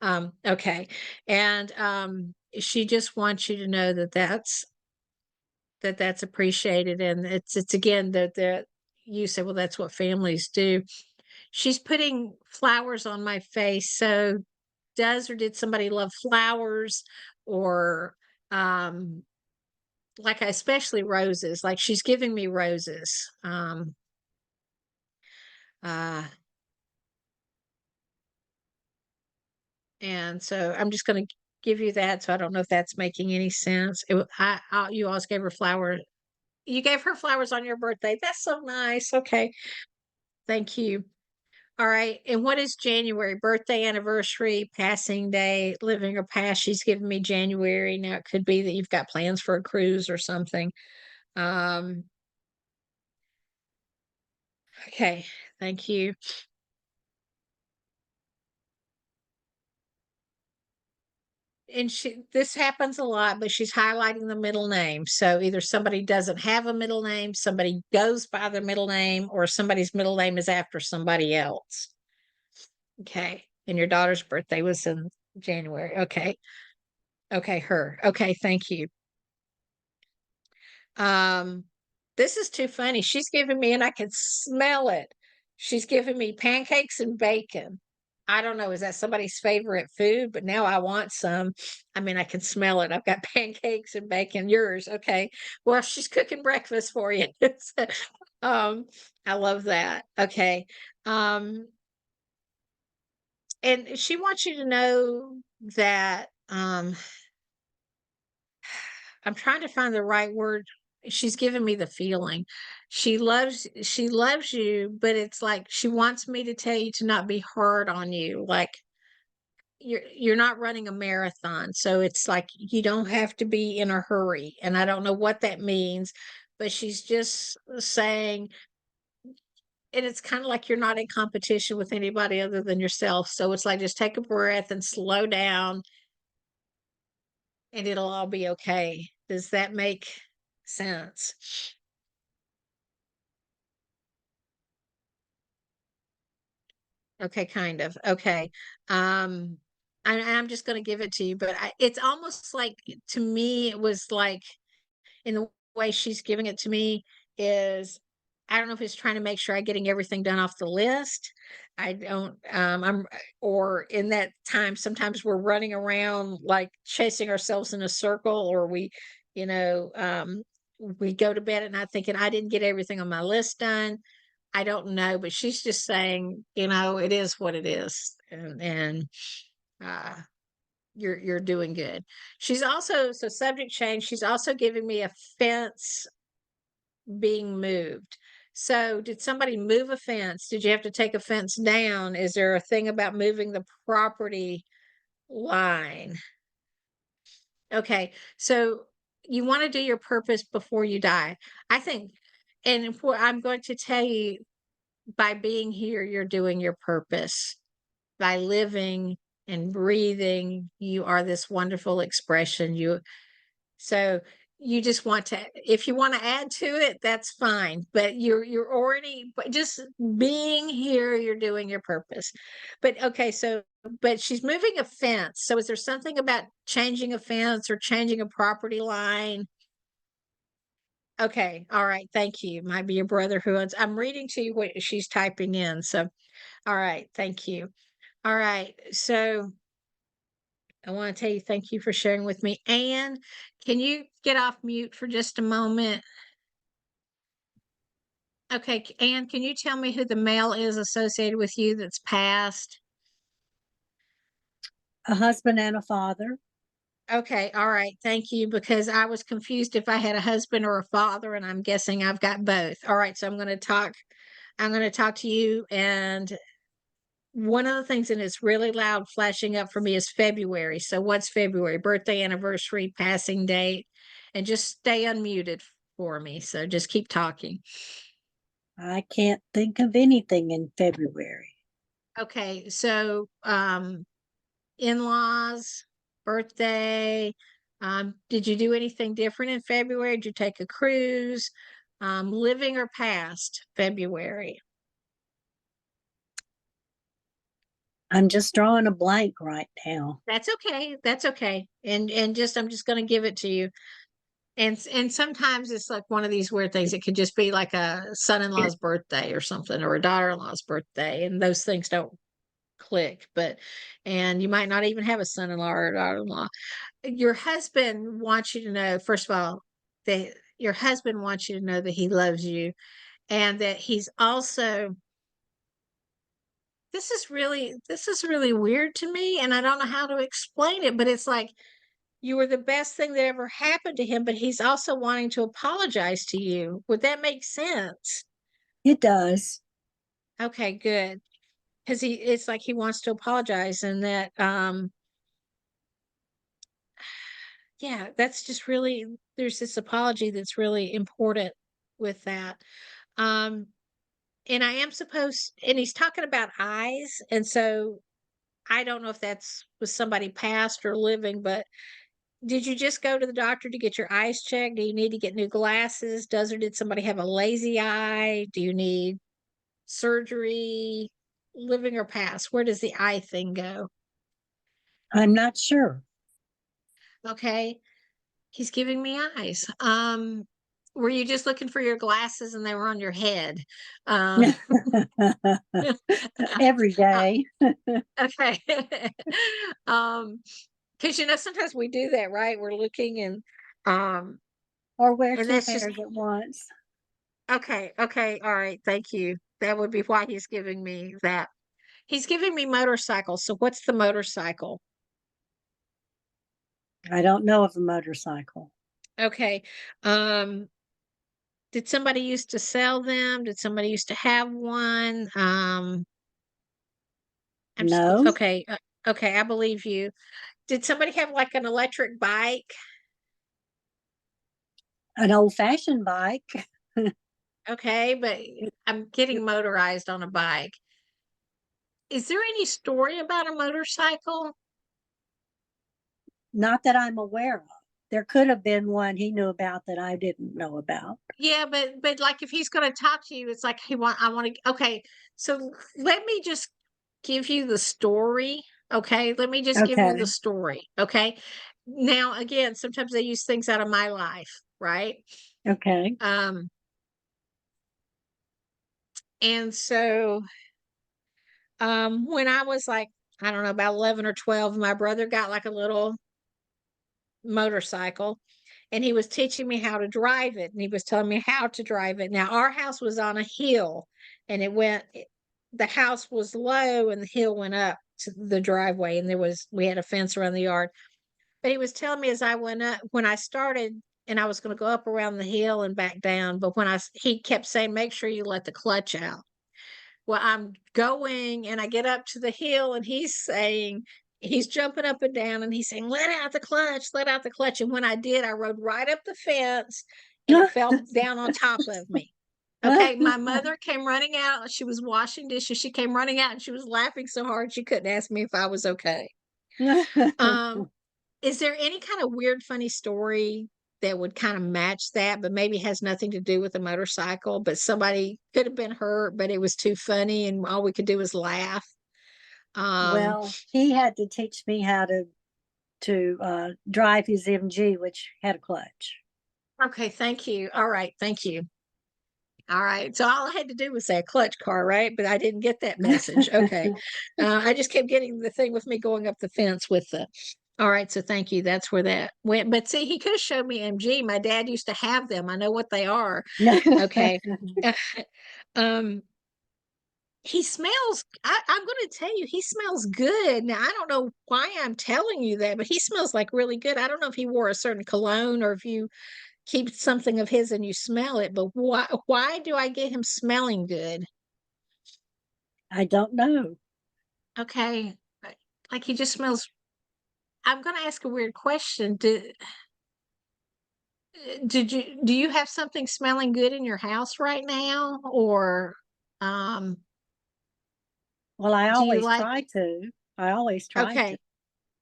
Okay. And she just wants you to know that's appreciated. And it's again that you say, well, that's what families do. She's putting flowers on my face. So did somebody love flowers, or like especially roses, like she's giving me roses. Uh and so I'm just going to give you that. So I don't know if that's making any sense. You always gave her flowers. You gave her flowers on your birthday. That's so nice. Okay. Thank you. All right. And what is January? Birthday, anniversary, passing day, living or past? She's giving me January. Now it could be that you've got plans for a cruise or something. Okay. Thank you. And this happens a lot, but she's highlighting the middle name. So either somebody doesn't have a middle name, somebody goes by their middle name, or somebody's middle name is after somebody else. Okay. And your daughter's birthday was in January. Okay. Okay, her. Okay, thank you. This is too funny. She's giving me, and I can smell it. She's giving me pancakes and bacon. I don't know, is that somebody's favorite food? But now I want some. I mean, I can smell it. I've got pancakes and bacon. Yours, okay. Well, she's cooking breakfast for you. I love that. Okay. And she wants you to know that I'm trying to find the right word. She's giving me the feeling. She loves you, but it's like she wants me to tell you to not be hard on you. Like you're not running a marathon. So it's like you don't have to be in a hurry. And I don't know what that means, but she's just saying, and it's kind of like you're not in competition with anybody other than yourself. So it's like, just take a breath and slow down and it'll all be okay. Does that make sense? Okay, kind of. Okay. I'm just going to give it to you, but it's almost like, to me, it was like, in the way she's giving it to me is, I don't know if it's trying to make sure I'm getting everything done off the list. I don't, or in that time, sometimes we're running around like chasing ourselves in a circle, or you know, we go to bed at night thinking, I didn't get everything on my list done. I don't know, but she's just saying, it is what it is. And uh, you're doing good. She's also, so subject change, she's also giving me a fence being moved. So did somebody move a fence? Did you have to take a fence down? Is there a thing about moving the property line? Okay, so you want to do your purpose before you die. I think, and I'm going to tell you, by being here, you're doing your purpose. By living and breathing, you are this wonderful expression. So you just want to, if you want to add to it, that's fine. But you're already, but just being here, you're doing your purpose. But okay, so but she's moving a fence. So is there something about changing a fence or changing a property line? Okay, all right, thank you. Might be your brother who owns. I'm reading to you what she's typing in. So, all right, thank you. All right, so I want to tell you thank you for sharing with me. Anne, can you get off mute for just a moment? Okay, Anne, can you tell me who the male is associated with you that's passed? A husband and a father. Okay, all right, thank you, because I was confused if I had a husband or a father, and I'm guessing I've got both. All right, so I'm going to talk to you, and one of the things that is really loud flashing up for me is February. So what's February? Birthday, anniversary, passing date, and just stay unmuted for me. So just keep talking. I can't think of anything in February. Okay, so in-laws, birthday. Did you do anything different in February? Did you take a cruise? Living or past February? I'm just drawing a blank right now. That's okay. That's okay. And just I'm just going to give it to you. And sometimes it's like one of these weird things. It could just be like a son-in-law's birthday or something, or a daughter-in-law's birthday, and those things don't click. And you might not even have a son-in-law or a daughter-in-law. Your husband wants you to know, first of all, that your husband wants you to know that he loves you, and that he's also, this is really weird to me, and I don't know how to explain it, but it's like you were the best thing that ever happened to him, but he's also wanting to apologize to you. Would that make sense? It does. Okay, good. Because it's like he wants to apologize, and that yeah, that's just really, there's this apology that's really important with that. Um, and I am supposed, and he's talking about eyes, and so I don't know if that's with somebody past or living, but did you just go to the doctor to get your eyes checked? Do you need to get new glasses? Did somebody have a lazy eye? Do you need surgery? Living or past? Where does the eye thing go? I'm not sure. Okay. He's giving me eyes. Were you just looking for your glasses and they were on your head? Um, Every day. okay. Because sometimes we do that, right? We're looking um Or wear and two that's just pairs at once. okay, all right, thank you. That would be why he's giving me that. He's giving me motorcycle. So what's the motorcycle? I don't know of a motorcycle. Okay. Did somebody used to sell them? Did somebody used to have one? No. Okay. Okay, I believe you. Did somebody have like an electric bike? An old-fashioned bike. Okay, but I'm getting motorized on a bike. Is there any story about a motorcycle? Not that I'm aware of. There could have been one he knew about that I didn't know about. Yeah, but like if he's going to talk to you, it's like I want to. Okay, so let me just give you the story. Okay, let me just give you the Okay. story. Okay, now again, sometimes I use things out of my life, right? Okay. And so when I was like, I don't know, about 11 or 12, my brother got like a little motorcycle and he was teaching me how to drive it and he was telling me how to drive it. Now our house was on a hill and the house was low and the hill went up to the driveway and we had a fence around the yard. But he was telling me as I went up, when I started and I was going to go up around the hill and back down, but he kept saying, make sure you let the clutch out. Well, I'm going and I get up to the hill and he's jumping up and down and he's saying, let out the clutch, let out the clutch. And when I did, I rode right up the fence and it fell down on top of me. Okay. My mother came running out. She was washing dishes. She came running out and she was laughing so hard she couldn't ask me if I was okay. Is there any kind of weird, funny story that would kind of match that, but maybe has nothing to do with a motorcycle, but somebody could have been hurt, but it was too funny and all we could do was laugh? Well, he had to teach me how to drive his MG, which had a clutch. Okay, thank you. All right, thank you. All right, so all I had to do was say a clutch car, right? But I didn't get that message. Okay, I just kept getting the thing with me going up the fence with the. All right, so thank you. That's where that went. But see, he could have showed me MG. My dad used to have them. I know what they are. Okay. um, he smells. I'm going to tell you, he smells good. Now I don't know why I'm telling you that, but he smells like really good. I don't know if he wore a certain cologne or if you keep something of his and you smell it, but why do I get him smelling good? I don't know. Okay. Like he just smells. I'm going to ask a weird question. Do you have something smelling good in your house right now? Or Well, I do you always like, try to. I always try to. okay.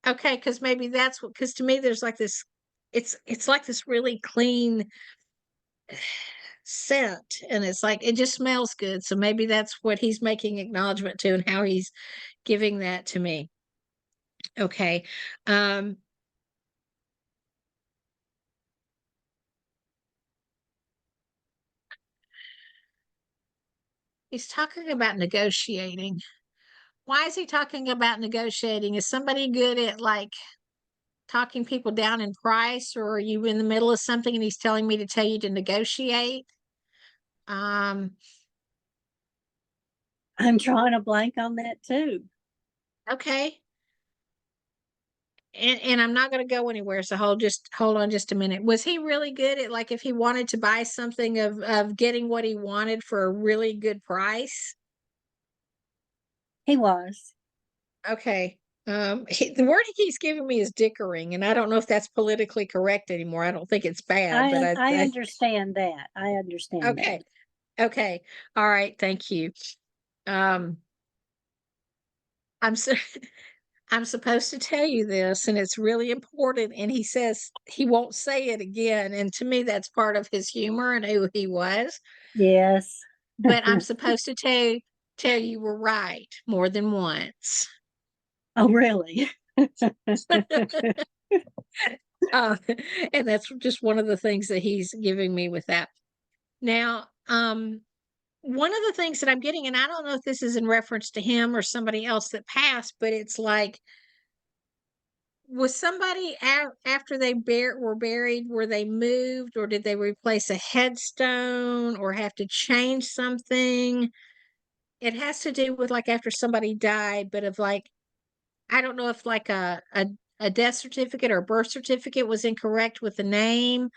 Okay, because maybe that's what, because to me there's like this, it's like this really clean scent and it's like it just smells good. So maybe that's what he's making acknowledgement to and how he's giving that to me. Okay. Um, he's talking about negotiating. Why is he talking about negotiating? Is somebody good at like talking people down in price, or are you in the middle of something and he's telling me to tell you to negotiate? Um, I'm drawing a blank on that too. okay. And I'm not going to go anywhere. So hold on just a minute. Was he really good at like if he wanted to buy something of getting what he wanted for a really good price? He was. Okay. The word he keeps giving me is dickering, and I don't know if that's politically correct anymore. I don't think it's bad, but I understand that. I understand that. okay. Okay. All right. Thank you. Um, I'm so I'm supposed to tell you this, and it's really important. And he says he won't say it again. And to me, that's part of his humor and who he was. Yes. But I'm supposed to tell you we're right more than once. Oh, really? uh, and that's just one of the things that he's giving me with that. Now, one of the things that I'm getting, and I don't know if this is in reference to him or somebody else that passed, but it's like, was somebody after they were buried, were they moved or did they replace a headstone or have to change something? It has to do with like after somebody died, but of like, I don't know if like a death certificate or birth certificate was incorrect with the name,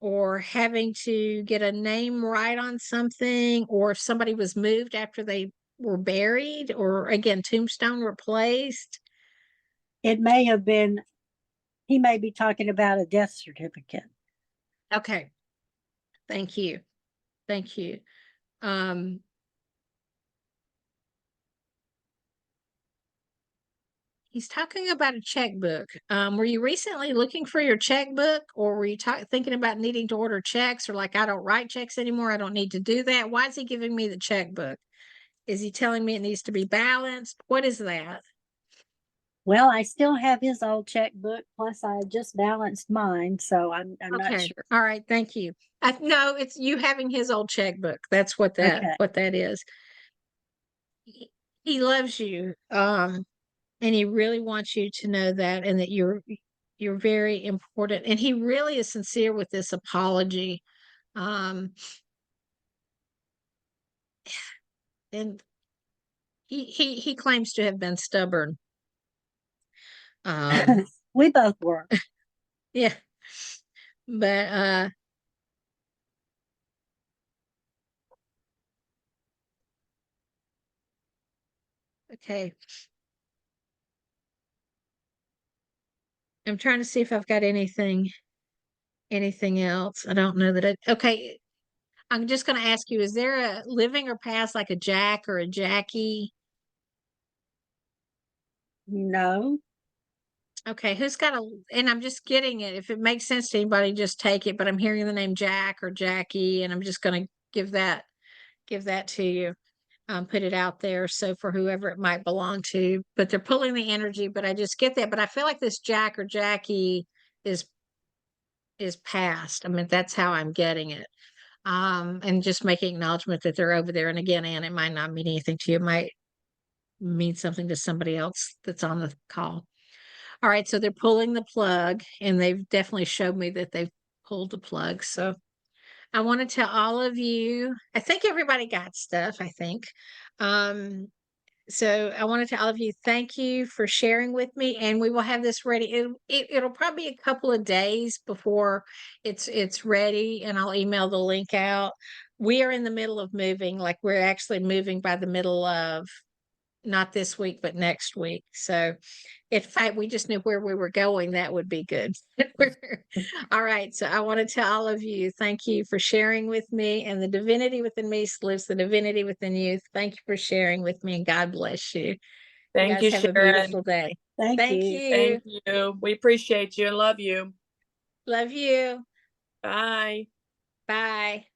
or having to get a name right on something, or if somebody was moved after they were buried, or again, tombstone replaced. It may have been, he may be talking about a death certificate. Okay. Thank you. Thank you. He's talking about a checkbook. Were you recently looking for your checkbook, or were you thinking about needing to order checks, or like, I don't write checks anymore, I don't need to do that? Why is he giving me the checkbook? Is he telling me it needs to be balanced? What is that? Well, I still have his old checkbook, plus I just balanced mine, so I'm not Okay. sure. All right. Thank you. No, it's you having his old checkbook. That's what Okay. that is. He loves you. And he really wants you to know that, and that you're very important. And he really is sincere with this apology. And he claims to have been stubborn. We both were. Yeah. But okay. I'm trying to see if I've got anything else. I don't know that okay. I'm just going to ask you, is there a living or past, like a Jack or a Jackie? No. Okay, who's got and I'm just getting it. If it makes sense to anybody, just take it. But I'm hearing the name Jack or Jackie, and I'm just going to give that to you. Put it out there. So for whoever it might belong to, but they're pulling the energy, but I just get that. But I feel like this Jack or Jackie is past. I mean, that's how I'm getting it. And just making acknowledgement that they're over there. And again, Anne, it might not mean anything to you. It might mean something to somebody else that's on the call. All right, so they're pulling the plug, and they've definitely showed me that they've pulled the plug. So I want to tell all of you, I think everybody got stuff, I think. So I want to tell all of you, thank you for sharing with me, and we will have this ready. It'll probably be a couple of days before it's ready, and I'll email the link out. We are in the middle of moving, like we're actually moving by the middle of, not this week, but next week. So if we just knew where we were going, that would be good. All right. So I want to tell all of you, thank you for sharing with me, and the divinity within me lives the divinity within you. Thank you for sharing with me, and God bless you. You Thank guys you, have a Sharon. beautiful day. Thank Thank you. you. Thank you. We appreciate you and love you. Love you. Bye. Bye.